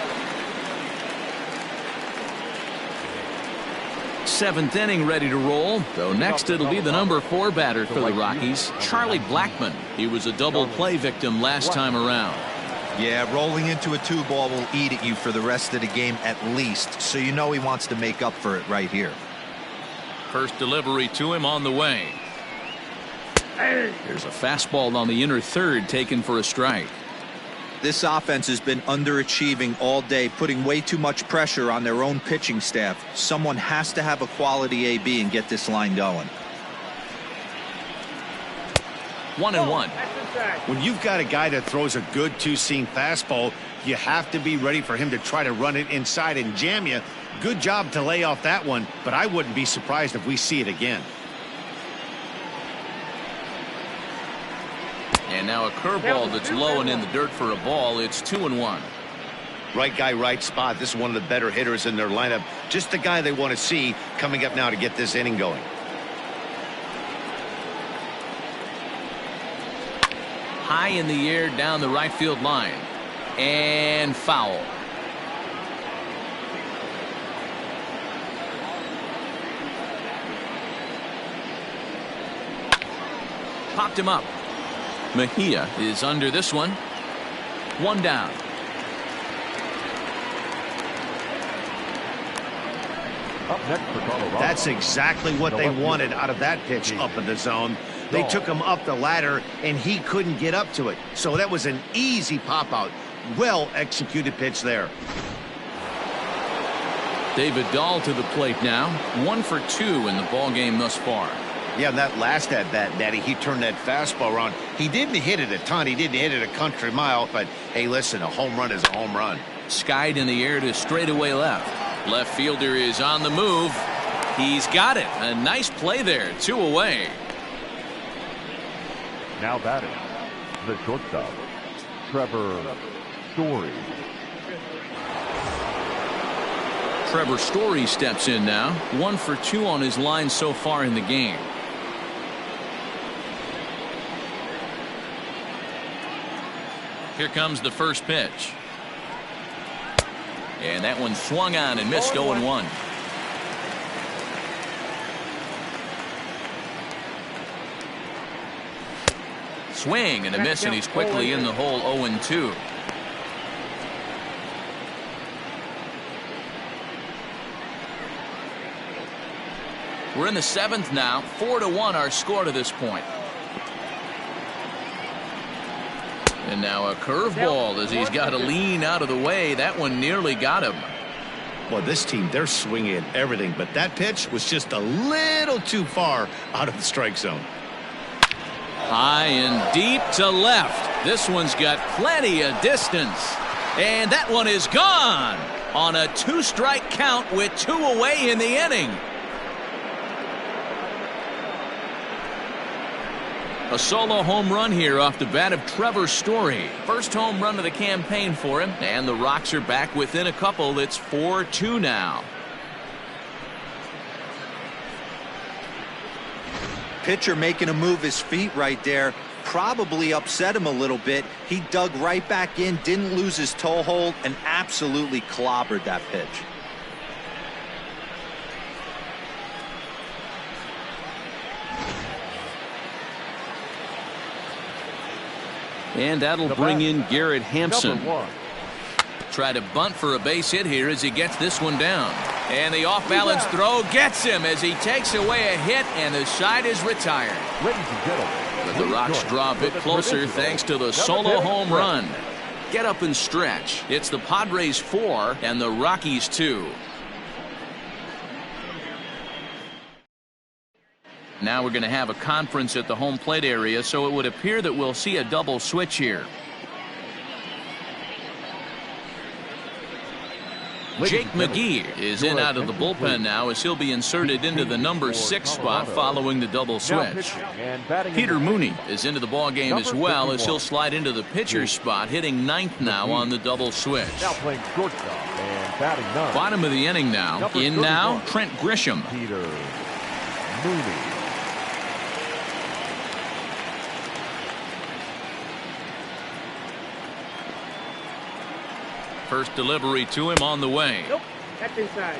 7th inning ready to roll. Though next it'll be the number 4 batter for the Rockies, Charlie Blackman. He was a double play victim last time around. Yeah, rolling into a 2-ball will eat at you for the rest of the game at least, so you know he wants to make up for it right here. First delivery to him on the way. There's a fastball on the inner third taken for a strike. This offense has been underachieving all day, putting way too much pressure on their own pitching staff. Someone has to have a quality AB and get this line going. 1-1. When you've got a guy that throws a good two-seam fastball, you have to be ready for him to try to run it inside and jam you. Good job to lay off that one, but I wouldn't be surprised if we see it again. And now a curveball that's low and in the dirt for a ball. It's 2-1. Right guy, right spot. This is one of the better hitters in their lineup. Just the guy they want to see coming up now to get this inning going. High in the air down the right field line. And foul. Popped him up. Mejia is under this one. One down. Up next for Colorado. That's exactly what they wanted out of that pitch up in the zone. They took him up the ladder, and he couldn't get up to it. So that was an easy pop-out. Well-executed pitch there. David Dahl to the plate now. 1 for 2 in the ball game thus far. Yeah, that last at-bat, Daddy, he turned that fastball around. He didn't hit it a ton. He didn't hit it a country mile. But, hey, listen, a home run is a home run. Skied in the air to straightaway left. Left fielder is on the move. He's got it. A nice play there. 2 away. Now batting, the shortstop, Trevor Story. Trevor Story steps in now. 1 for 2 on his line so far in the game. Here comes the first pitch. And that one swung on and missed. 0-1. Swing and a miss, and he's quickly in the hole. 0-2. We're in the 7th now. 4-1 our score to this point. And now a curveball as he's got to lean out of the way. That one nearly got him. Well, this team, they're swinging at everything, but that pitch was just a little too far out of the strike zone. High and deep to left. This one's got plenty of distance. And that one is gone on a 2-strike count with 2 away in the inning. A solo home run here off the bat of Trevor Story. First home run of the campaign for him. And the Rocks are back within a couple. It's 4-2 now. Pitcher making him move his feet right there. Probably upset him a little bit. He dug right back in, didn't lose his toe hold, and absolutely clobbered that pitch. And that'll bring in Garrett Hampson. Number 1. Try to bunt for a base hit here as he gets this one down. And the off-balance throw gets him as he takes away a hit, and the side is retired. Ladies and gentlemen, But the Rocks draw a bit closer thanks to the solo home run. Get up and stretch. It's the Padres 4 and the Rockies 2. Now we're going to have a conference at the home plate area, so it would appear that we'll see a double switch here. Jake McGee is in out of the bullpen now as he'll be inserted into the number 6 spot following the double switch. Peter Mooney is into the ball game as well as he'll slide into the pitcher's spot, hitting 9th now on the double switch. Now playing shortstop and batting 9. Bottom of the inning now. In now, Trent Grisham. Peter Mooney. First delivery to him on the way. Nope, that's inside.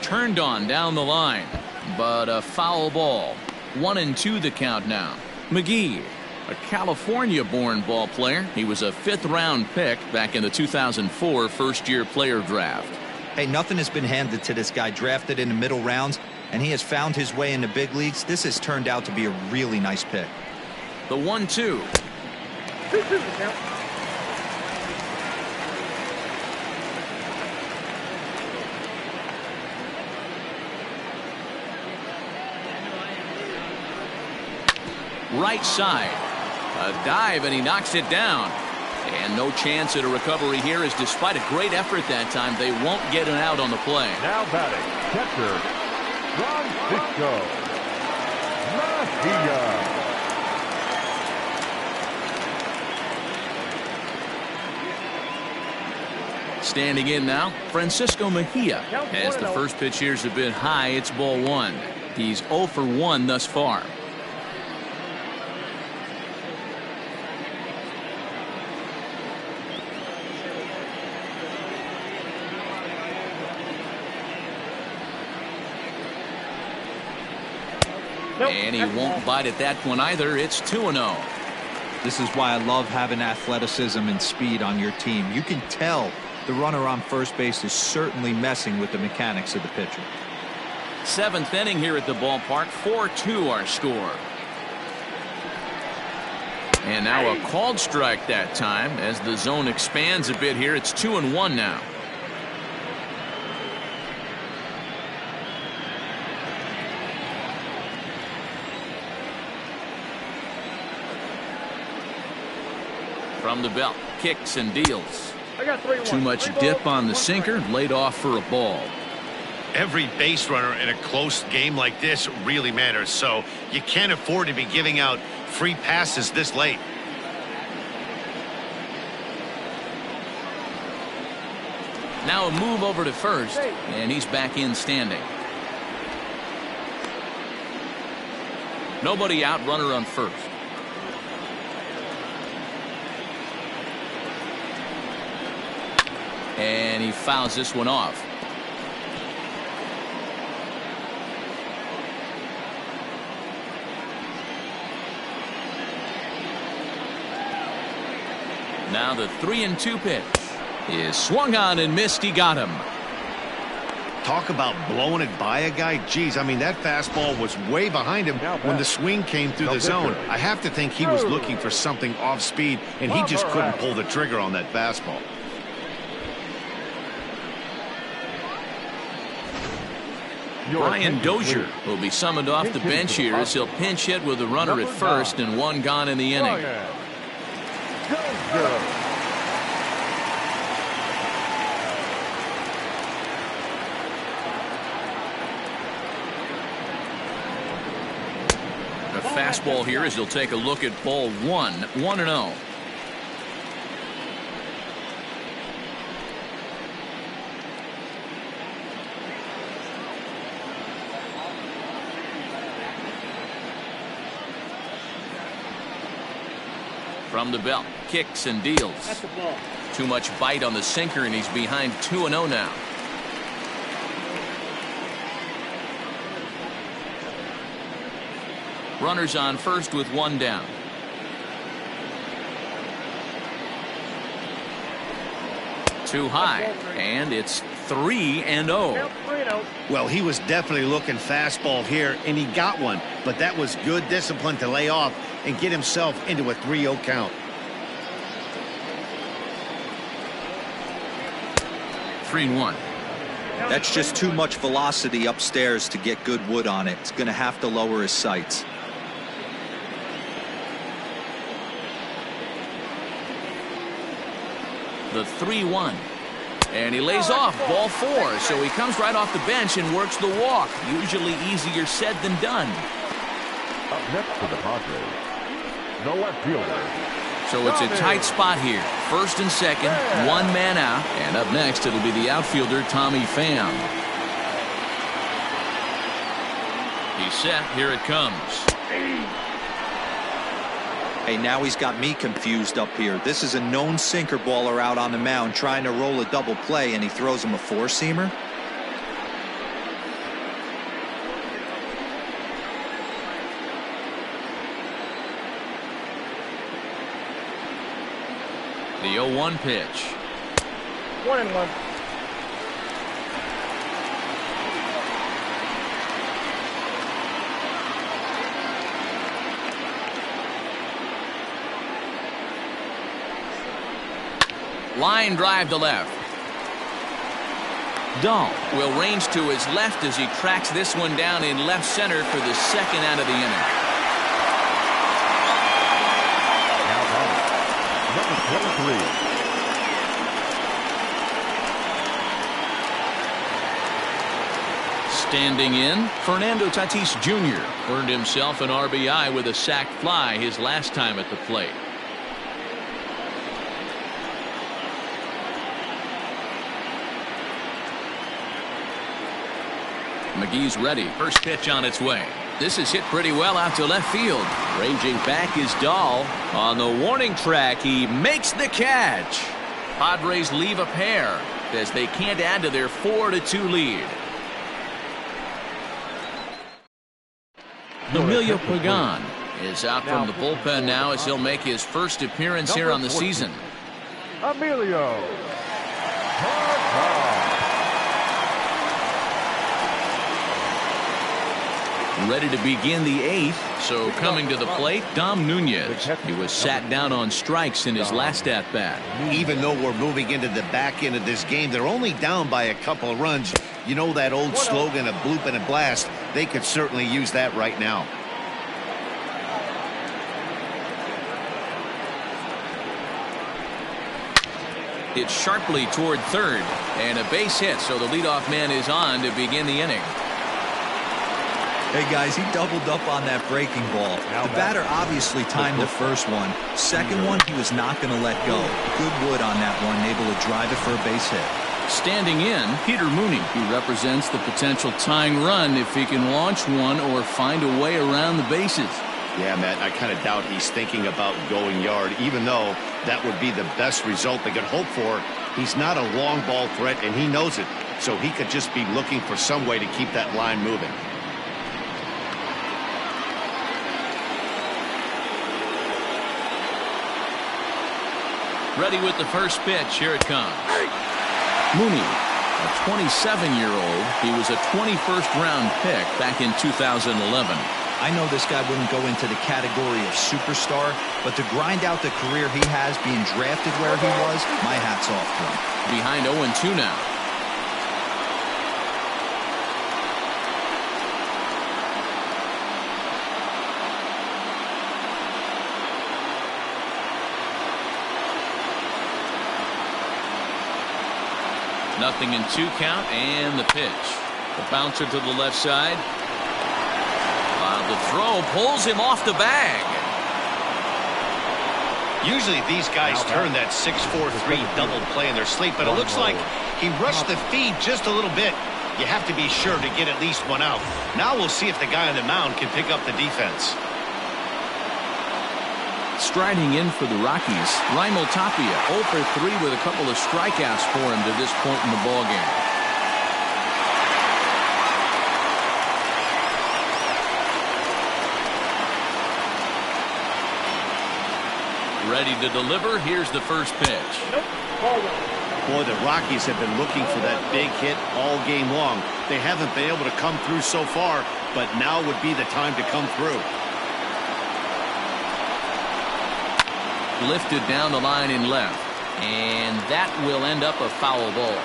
Turned on down the line, but a foul ball. 1-2 the count now. McGee, a California-born ball player. He was a 5th-round pick back in the 2004 first-year player draft. Hey, nothing has been handed to this guy. Drafted in the middle rounds, and he has found his way in the big leagues. This has turned out to be a really nice pick. The 1-2. 2-2 the count. Right side. A dive, and he knocks it down. And no chance at a recovery here, as despite a great effort that time, they won't get an out on the play. Now batting, catcher, Francisco Mejia. Standing in now, Francisco Mejia. As the first pitch here is a bit high, it's ball 1. He's 0 for 1 thus far. And he won't bite at that one either. It's 2-0. This is why I love having athleticism and speed on your team. You can tell the runner on first base is certainly messing with the mechanics of the pitcher. 7th inning here at the ballpark. 4-2 our score. And now a called strike that time as the zone expands a bit here. It's 2-1 now. From the belt, kicks and deals. Too much dip on the sinker, laid off for a ball. Every base runner in a close game like this really matters, so you can't afford to be giving out free passes this late. Now a move over to first, and he's back in standing. Nobody out, runner on first. And he fouls this one off. Now the 3-2 pitch is swung on and missed. He got him. Talk about blowing it by a guy. Geez, I mean, that fastball was way behind him when the swing came through the zone. I have to think he was looking for something off speed, and he just couldn't pull the trigger on that fastball. Brian Dozier will be summoned off the bench here as he'll pinch hit with a runner at first and one gone in the inning. A fastball here as he'll take a look at ball 1, 1-0. From the belt, kicks and deals. That's the ball. Too much bite on the sinker, and he's behind 2-0 now. Runners on first with one down. Too high, and it's 3-0. Well, he was definitely looking fastball here, and he got one, but that was good discipline to lay off and get himself into a 3-0 count. 3-1. That's just too much velocity upstairs to get good wood on it. It's going to have to lower his sights. The 3-1. And he lays off ball 4, so he comes right off the bench and works the walk. Usually easier said than done. Up next for the Padres, the left fielder. So it's a tight spot here. First and second, one man out. And up next, it'll be the outfielder, Tommy Pham. He's set. Here it comes. Hey, now he's got me confused up here. This is a known sinker baller out on the mound trying to roll a double play, and he throws him a four-seamer. The 0-1 pitch. 1-1. Line drive to left. Dahl will range to his left as he tracks this one down in left center for the second out of the inning. Now number 23. Standing in, Fernando Tatis Jr. earned himself an RBI with a sac fly his last time at the plate. McGee's ready. First pitch on its way. This is hit pretty well out to left field. Ranging back is Dahl. On the warning track, he makes the catch. Padres leave a pair as they can't add to their 4-2 lead. Emilio Pagan is out from the bullpen now as he'll make his first appearance here on the season. Emilio. Ready to begin the 8th, so coming to the plate, Dom Nunez. He was sat down on strikes in his last at-bat. Even though we're moving into the back end of this game, they're only down by a couple of runs. You know that old slogan of bloop and a blast? They could certainly use that right now. It's sharply toward third, and a base hit, so the leadoff man is on to begin the inning. Hey guys, he doubled up on that breaking ball. The batter obviously timed the first one. Second one, he was not going to let go. Good wood on that one, able to drive it for a base hit. Standing in, Peter Mooney. He represents the potential tying run if he can launch one or find a way around the bases. Yeah, Matt, I kind of doubt he's thinking about going yard, even though that would be the best result they could hope for. He's not a long ball threat, and he knows it, so he could just be looking for some way to keep that line moving. Ready with the first pitch. Here it comes. Mooney, a 27-year-old. He was a 21st round pick back in 2011. I know this guy wouldn't go into the category of superstar, but to grind out the career he has being drafted where he was, my hat's off to him. Behind 0-2 now. Nothing in 2 count, and the pitch. The bouncer to the left side. The throw pulls him off the bag. Usually these guys turn that 6-4-3 double play in their sleep, but it looks like he rushed the feed just a little bit. You have to be sure to get at least one out. Now we'll see if the guy on the mound can pick up the defense. Striding in for the Rockies, Raimel Tapia 0 for 3 with a couple of strikeouts for him to this point in the ballgame. Ready to deliver. Here's the first pitch. Boy, the Rockies have been looking for that big hit all game long. They haven't been able to come through so far, but now would be the time to come through. Lifted down the line in left, and that will end up a foul ball.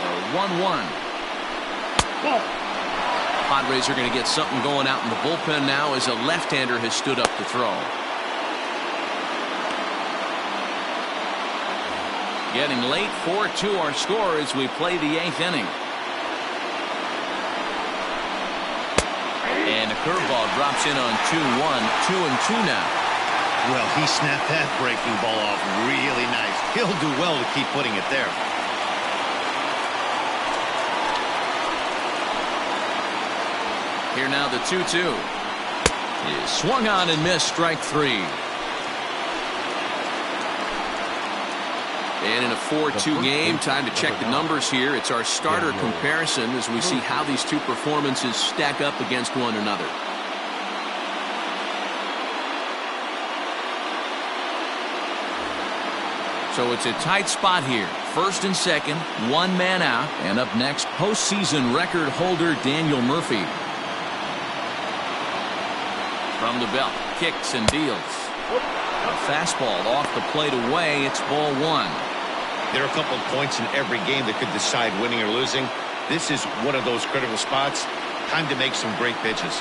A 1-1. Padres are going to get something going out in the bullpen now as a left-hander has stood up to throw. Getting late, 4-2 our score as we play the 8th inning. And a curveball drops in on 2-1, 2-2 now. Well, he snapped that breaking ball off really nice. He'll do well to keep putting it there. Here now the 2-2 is swung on and missed, strike 3. And in a 4-2 game, time to check the numbers here. It's our starter comparison as we see how these two performances stack up against one another. So it's a tight spot here. First and second, one man out. And up next, postseason record holder Daniel Murphy. From the belt, kicks and deals. A fastball off the plate away. It's ball 1. There are a couple of points in every game that could decide winning or losing. This is one of those critical spots. Time to make some great pitches.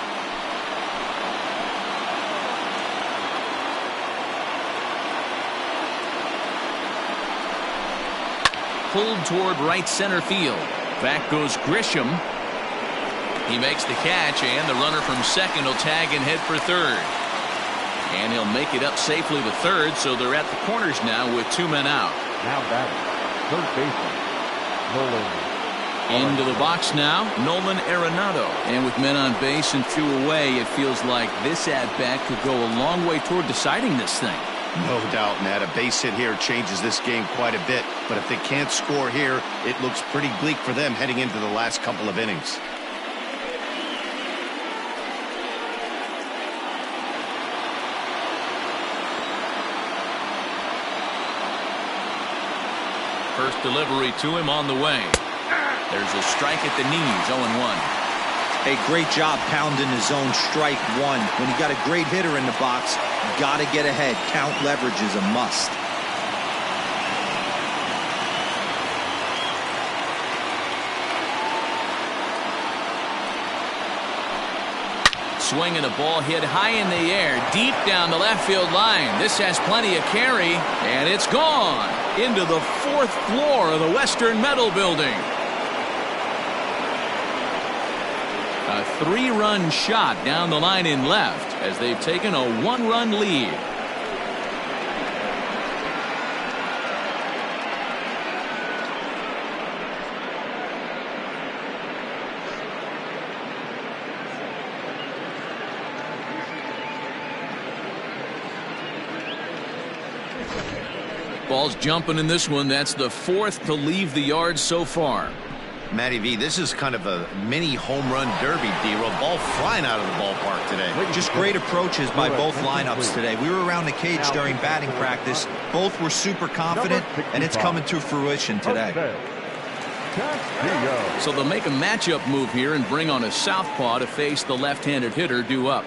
Pulled toward right center field. Back goes Grisham. He makes the catch, and the runner from second will tag and head for third. And he'll make it up safely to third, so they're at the corners now with 2 men out. Now batting, third baseman, Nolan. Into the box now, Nolan Arenado. And with men on base and 2 away, it feels like this at-bat could go a long way toward deciding this thing. No doubt, Matt. A base hit here changes this game quite a bit. But if they can't score here, it looks pretty bleak for them heading into the last couple of innings. First delivery to him on the way. There's a strike at the knees, 0-1. Hey, great job pounding his zone strike one. When you got a great hitter in the box, you got to get ahead. Count leverage is a must. Swinging a ball hit high in the air, deep down the left field line. This has plenty of carry, and it's gone into the 4th floor of the Western Metal Building. A 3-run shot down the line in left as they've taken a 1-run lead. Ball's jumping in this one. That's the 4th to leave the yard so far. Matty V, this is kind of a mini home run derby, D-Roll. Ball flying out of the ballpark today. Just great approaches by both lineups today. We were around the cage during batting practice. Both were super confident, and it's coming to fruition today. So they'll make a matchup move here and bring on a southpaw to face the left-handed hitter due up.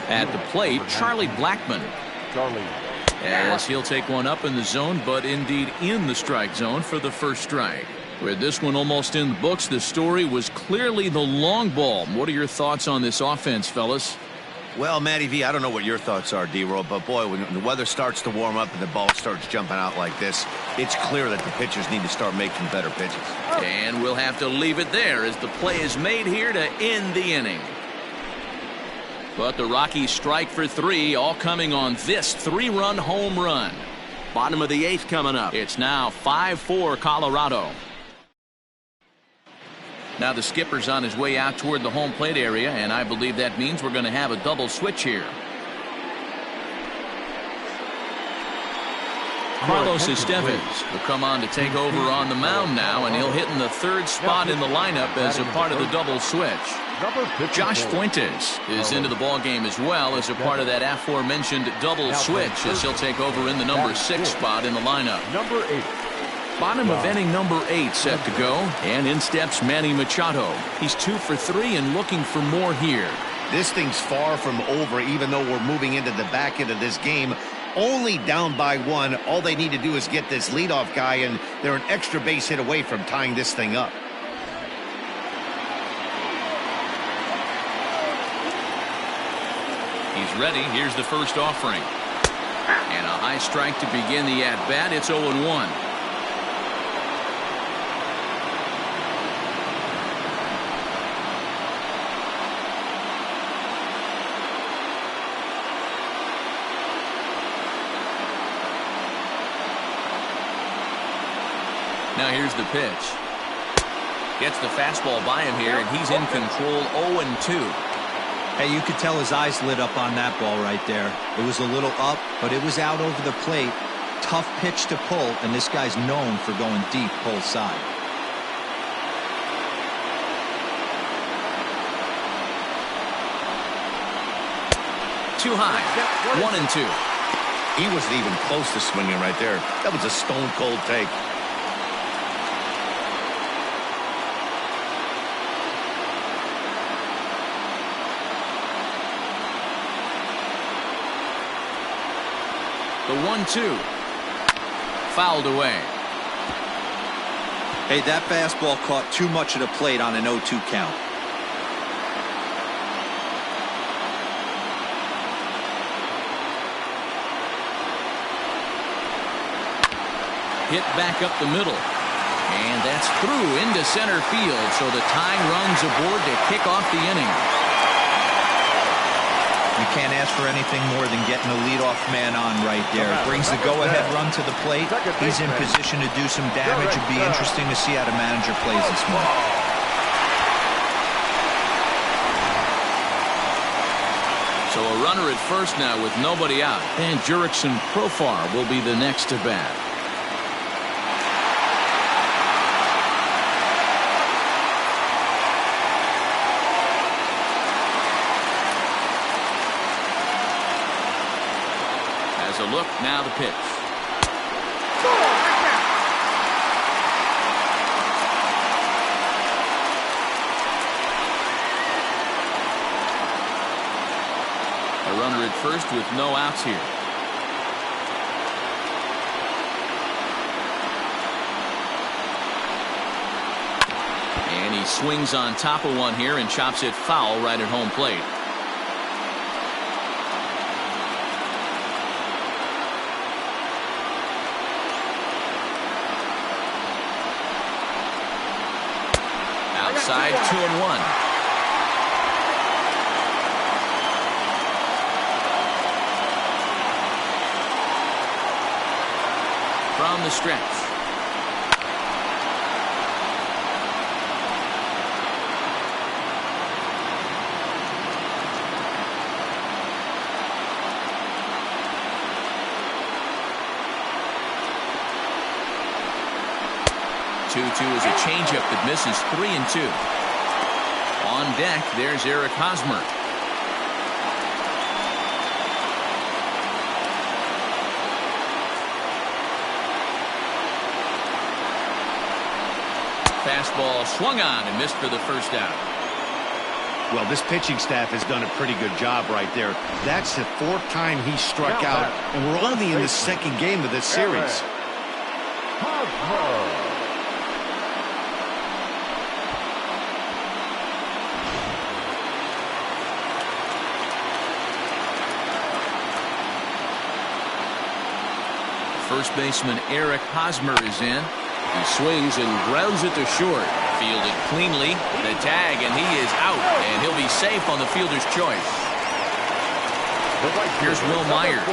At the plate, Charlie Blackmon. As he'll take one up in the zone, but indeed in the strike zone for the first strike. With this one almost in the books, the story was clearly the long ball. What are your thoughts on this offense, fellas? Well, Matty V, I don't know what your thoughts are, D-Roll, but boy, when the weather starts to warm up and the ball starts jumping out like this, it's clear that the pitchers need to start making better pitches. And we'll have to leave it there as the play is made here to end the inning. But the Rockies strike for 3, all coming on this 3-run home run. Bottom of the 8th coming up. It's now 5-4 Colorado. Now the skipper's on his way out toward the home plate area, and I believe that means we're going to have a double switch here. Carlos Estevez will come on to take over on the mound now, and he'll hit in the 3rd spot in the lineup as a part of the double switch. Josh Fuentes is into the ball game as well as a part of that aforementioned double switch as he'll take over in the number 6 spot in the lineup. Number 8. Bottom of inning number 8 set to go, and in steps Manny Machado. He's 2 for 3 and looking for more here. This thing's far from over, even though we're moving into the back end of this game. Only down by 1. All they need to do is get this leadoff guy, and they're an extra base hit away from tying this thing up. He's ready. Here's the first offering. And a high strike to begin the at-bat. It's 0-1. Now here's the pitch. Gets the fastball by him here, and he's in control. 0-2. Hey, you could tell his eyes lit up on that ball right there. It was a little up, but it was out over the plate. Tough pitch to pull, and this guy's known for going deep pull side. Too high. 1-2. He wasn't even close to swinging right there. That was a stone-cold take. The 1-2. Fouled away. Hey, that fastball caught too much of the plate on an 0-2 count. Hit back up the middle. And that's through into center field, so the tying runs aboard to kick off the inning. You can't ask for anything more than getting the leadoff man on right there. Brings the go-ahead run to the plate. He's in position to do some damage. It'd be interesting to see how the manager plays this morning. So a runner at first now with nobody out. And Jurickson Profar will be the next to bat. As a look, now the pitch. A runner at first with no outs here. And he swings on top of one here and chops it foul right at home plate. Outside, 2-1. From the stretch. Two is a changeup that misses 3-2. On deck, there's Eric Hosmer. Fastball swung on and missed for the first out. Well, this pitching staff has done a pretty good job right there. That's the fourth time he struck out, and we're only in the second game of this series. First baseman Eric Hosmer is in. He swings and grounds it to short. Fielded cleanly. The tag, and he is out. And he'll be safe on the fielder's choice. Here's Will Myers.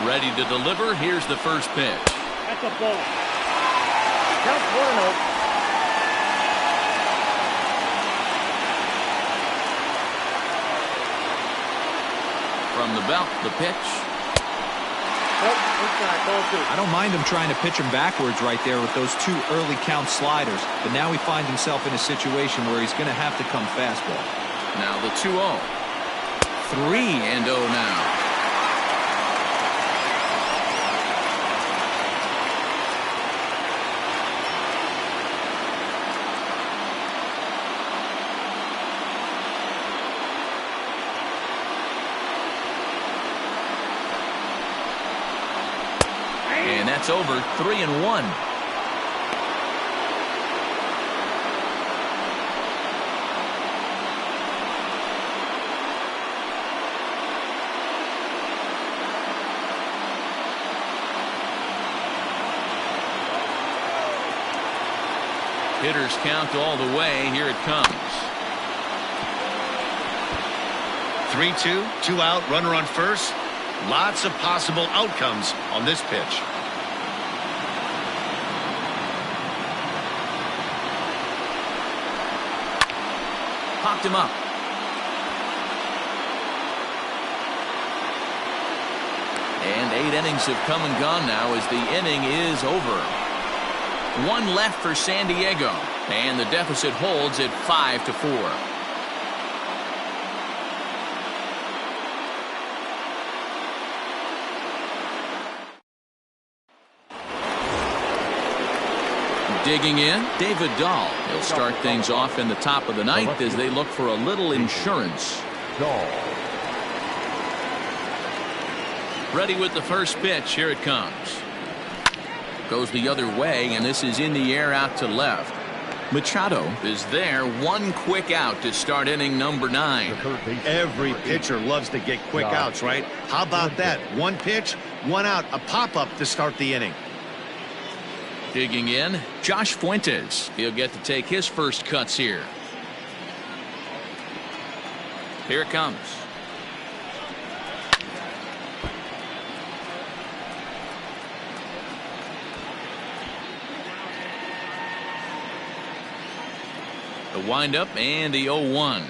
Ready to deliver. Here's the first pitch. That's a ball. Count 1-0. From the belt, the pitch. I don't mind him trying to pitch him backwards right there with those two early count sliders, but now he finds himself in a situation where he's going to have to come fastball. Now the 2-0. 3-0 now. And that's over. 3-1. Hitters count all the way. Here it comes. 3-2, 2 out, runner on first. Lots of possible outcomes on this pitch. Popped him up. And 8 innings have come and gone now as the inning is over. 1 left for San Diego, and the deficit holds at 5-4. Digging in, David Dahl. He'll start things off in the top of the ninth as they look for a little insurance. Ready with the first pitch. Here it comes. Goes the other way, and this is in the air out to left. Machado is there. One quick out to start inning number 9. Every pitcher loves to get quick outs, right? How about that? One pitch, one out, a pop-up to start the inning. Digging in, Josh Fuentes. He'll get to take his first cuts here. Here it comes. The windup and the 0-1.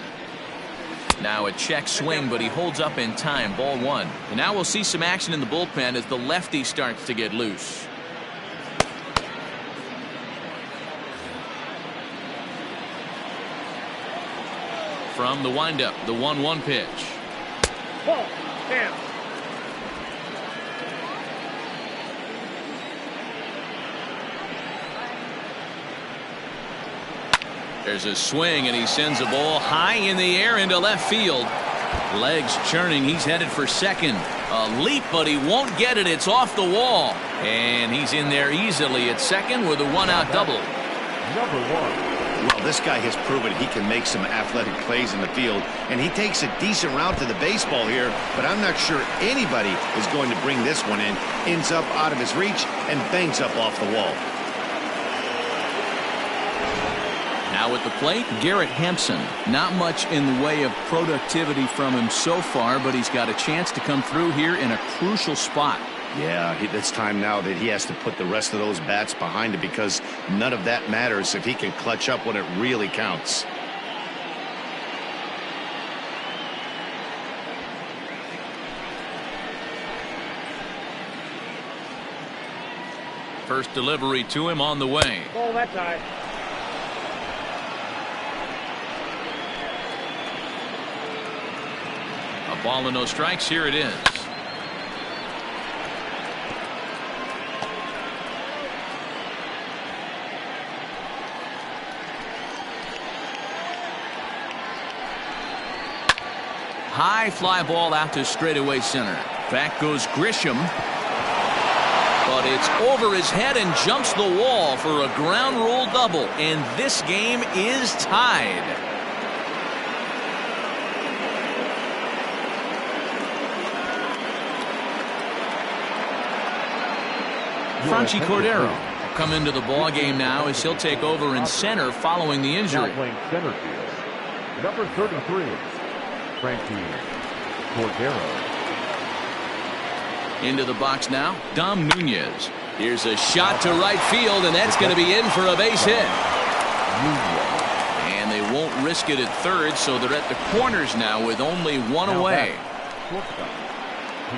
Now a check swing, but he holds up in time. Ball 1. And now we'll see some action in the bullpen as the lefty starts to get loose. From the windup, the 1-1 pitch. Ball, 10. There's a swing, and he sends a ball high in the air into left field. Legs churning. He's headed for second. A leap, but he won't get it. It's off the wall. And he's in there easily at second with a one-out double. Number 1. Well, this guy has proven he can make some athletic plays in the field, and he takes a decent route to the baseball here, but I'm not sure anybody is going to bring this one in. Ends up out of his reach and bangs up off the wall. Now at the plate, Garrett Hampson. Not much in the way of productivity from him so far, but he's got a chance to come through here in a crucial spot. Yeah, it's time now that he has to put the rest of those bats behind him, because none of that matters if he can clutch up when it really counts. First delivery to him on the way. Ball that time. A ball and no strikes. Here it is. High fly ball out to straightaway center. Back goes Grisham. But it's over his head and jumps the wall for a ground rule double. And this game is tied. Franchi Cordero will come into the ball game now as he'll take over in center following the injury. Now playing center field, number 33, Franchi Cordero. Into the box now, Dom Nunez. Here's a shot to right field, and that's going to be in for a base hit. And they won't risk it at third, so they're at the corners now with only one away.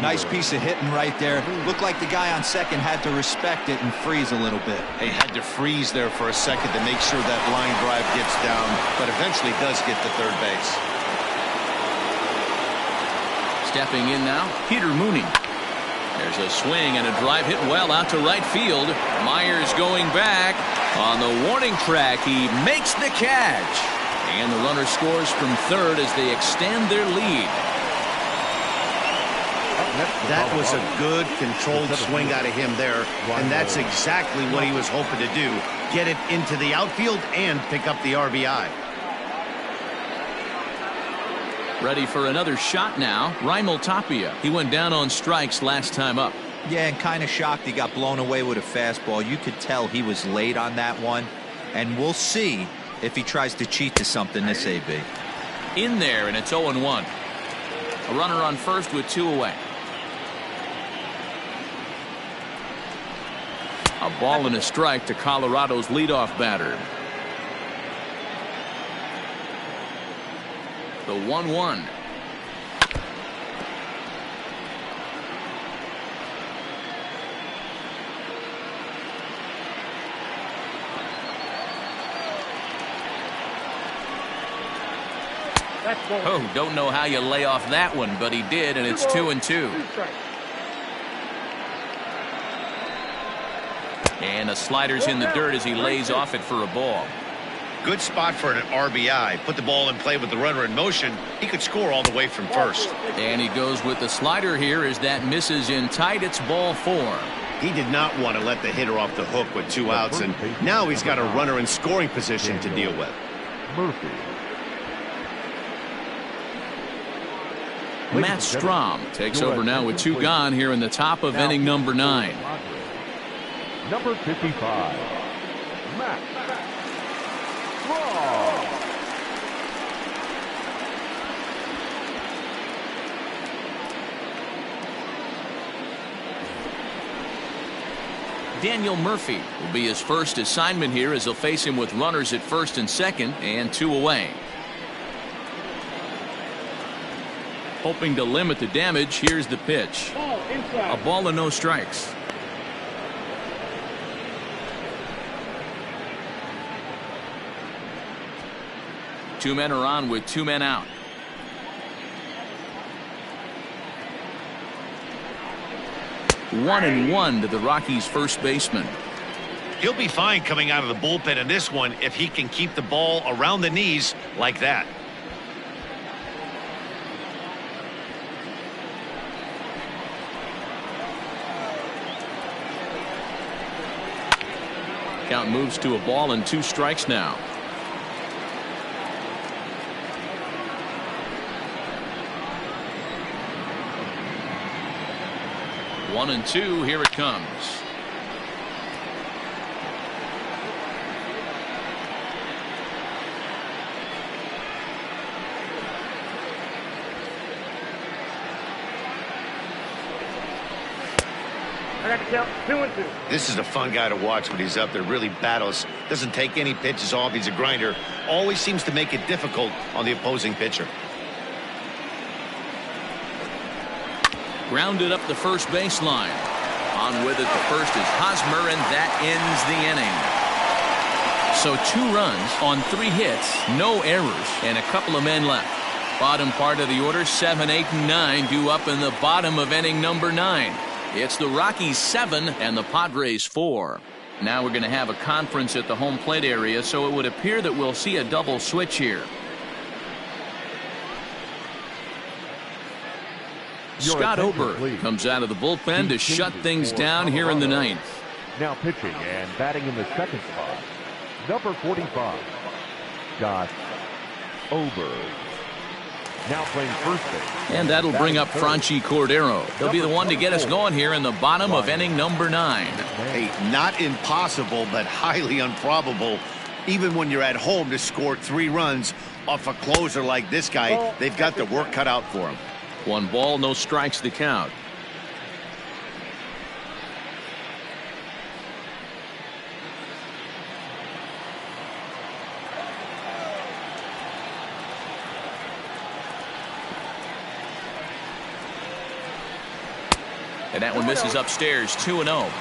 Nice piece of hitting right there. Looked like the guy on second had to respect it and freeze a little bit. He had to freeze there for a second to make sure that line drive gets down, but eventually does get to third base. Stepping in now, Peter Mooney. There's a swing and a drive hit well out to right field. Myers going back. On the warning track, he makes the catch. And the runner scores from third as they extend their lead. That was a good controlled swing out of him there, and that's exactly what he was hoping to do. Get it into the outfield and pick up the RBI. Ready for another shot now. Raimel Tapia. He went down on strikes last time up. Yeah, and kind of shocked he got blown away with a fastball. You could tell he was late on that one, and we'll see if he tries to cheat to something this AB. In there, and it's 0-1. A runner on first with two away. A ball and a strike to Colorado's leadoff batter. The 1-1. Oh, don't know how you lay off that one, but he did, and it's 2-2. And the slider's in the dirt as he lays off it for a ball. Good spot for an RBI. Put the ball in play with the runner in motion. He could score all the way from first. And he goes with the slider here as that misses in tight. It's ball 4. He did not want to let the hitter off the hook with 2 outs, and now he's got a runner in scoring position to deal with. Murphy. Matt Strom takes over now with 2 gone here in the top of inning number 9. Number 55, Matt Strom. Daniel Murphy will be his first assignment here as they'll face him with runners at first and second and 2 away. Hoping to limit the damage, here's the pitch. A ball and no strikes. Two men are on with 2 men out. One and one to the Rockies' first baseman. He'll be fine coming out of the bullpen in this one if he can keep the ball around the knees like that. Count moves to a ball and 2 strikes now. One and 2, here it comes. I got to count 2 and 2. This is a fun guy to watch when he's up there. Really battles. Doesn't take any pitches off. He's a grinder. Always seems to make it difficult on the opposing pitcher. Grounded up the first baseline. On with it, the first is Hosmer, and that ends the inning. So 2 runs on 3 hits, no errors, and a couple of men left. Bottom part of the order, 7, 8, and 9 due up in the bottom of inning number 9. It's the Rockies 7 and the Padres 4. Now we're going to have a conference at the home plate area, so it would appear that we'll see a double switch here. Scott Oberg comes out of the bullpen to shut things down here in the 9th. Now pitching and batting in the second spot, number 45, Scott Oberg. Now playing first base. And that'll bring up Franchi Cordero. He'll be the one to get us going here in the bottom of inning number 9. Hey, not impossible, but highly improbable. Even when you're at home to score 3 runs off a closer like this guy, they've got the work cut out for him. 1 ball, no strikes to count. And that one misses upstairs, 2-0.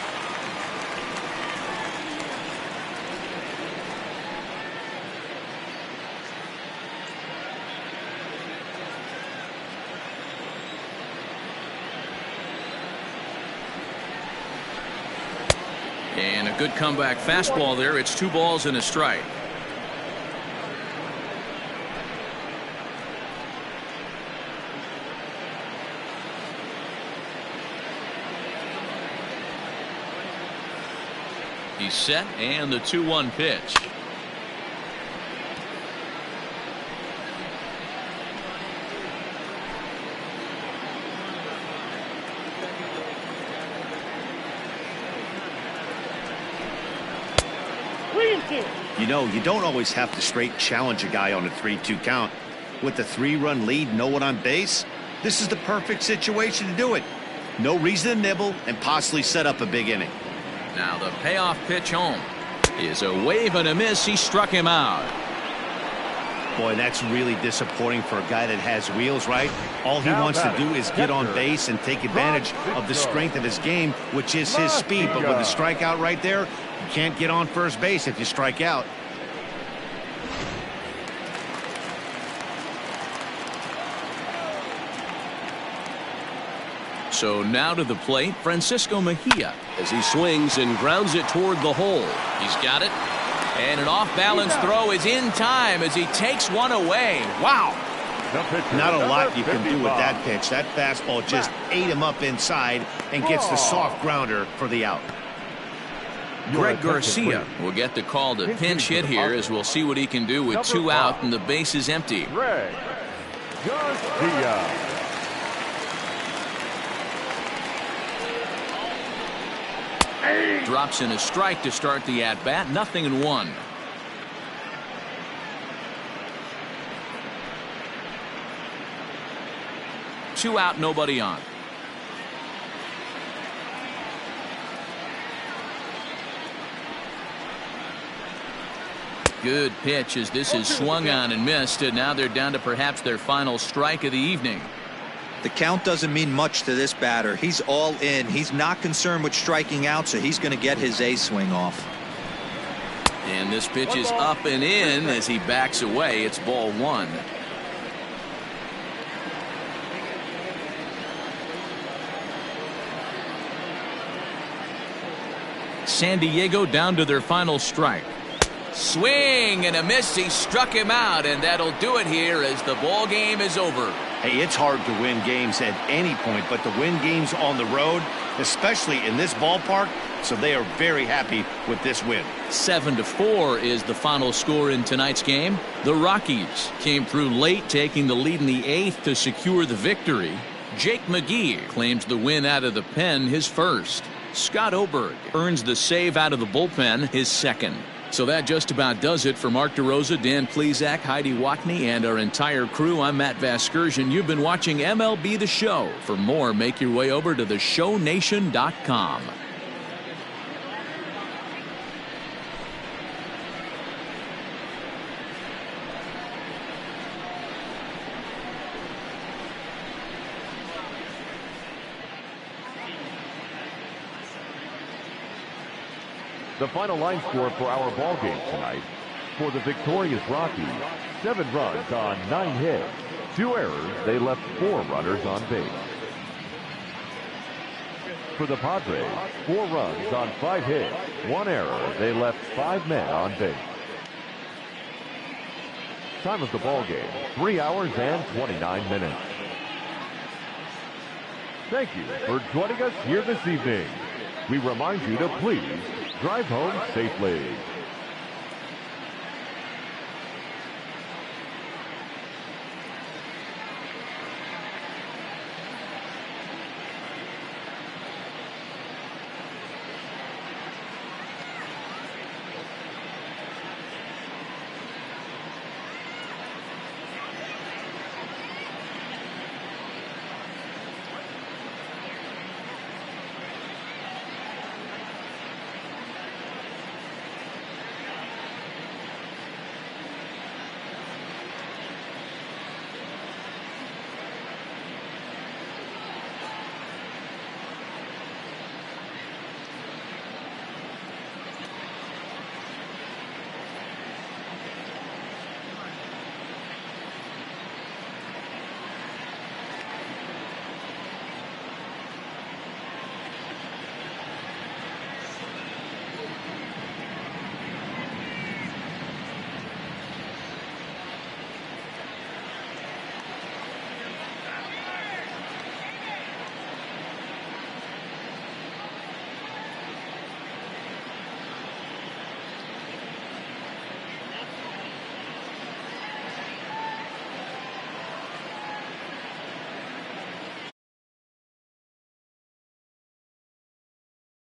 And a good comeback fastball there. It's 2 balls and a strike. He's set, and the 2-1 pitch. You know, you don't always have to straight challenge a guy on a 3-2 count. With the 3-run lead, no one on base, this is the perfect situation to do it. No reason to nibble and possibly set up a big inning. Now the payoff pitch home is a wave and a miss. He struck him out. Boy, that's really disappointing for a guy that has wheels, right? All he wants to do is get on base and take advantage of the strength of his game, which is his speed. But with the strikeout right there, you can't get on first base if you strike out. So now to the plate, Francisco Mejia, as he swings and grounds it toward the hole. He's got it. And an off-balance throw is in time as he takes one away. Wow. Not a lot you can do with that pitch. That fastball just ate him up inside and gets the soft grounder for the out. Greg Garcia will get the call to pinch hit here as we'll see what he can do with 2 out and the base is empty. Greg Garcia. Drops in a strike to start the at-bat. 0-1. Two out, nobody on. Good pitch as this is swung on and missed, and now they're down to perhaps their final strike of the evening. The count doesn't mean much to this batter. He's all in. He's not concerned with striking out, so he's going to get his A swing off. And this pitch is up and in as he backs away. It's ball 1. San Diego down to their final strike. Swing and a miss. He struck him out, and that'll do it here as the ball game is over. Hey, it's hard to win games at any point, but to win games on the road, especially in this ballpark, so they are very happy with this win. 7-4 is the final score in tonight's game. The Rockies came through late, taking the lead in the 8th to secure the victory. Jake McGee claims the win out of the pen, his first. Scott Oberg earns the save out of the bullpen, his second. So that just about does it for Mark DeRosa, Dan Plezak, Heidi Watney, and our entire crew. I'm Matt Vasgersian. You've been watching MLB The Show. For more, make your way over to theshownation.com. The final line score for our ball game tonight. For the victorious Rockies, 7 runs on 9 hits. 2 errors, they left 4 runners on base. For the Padres, 4 runs on 5 hits. 1 error, they left 5 men on base. Time of the ball game, 3 hours and 29 minutes. Thank you for joining us here this evening. We remind you to please drive home safely.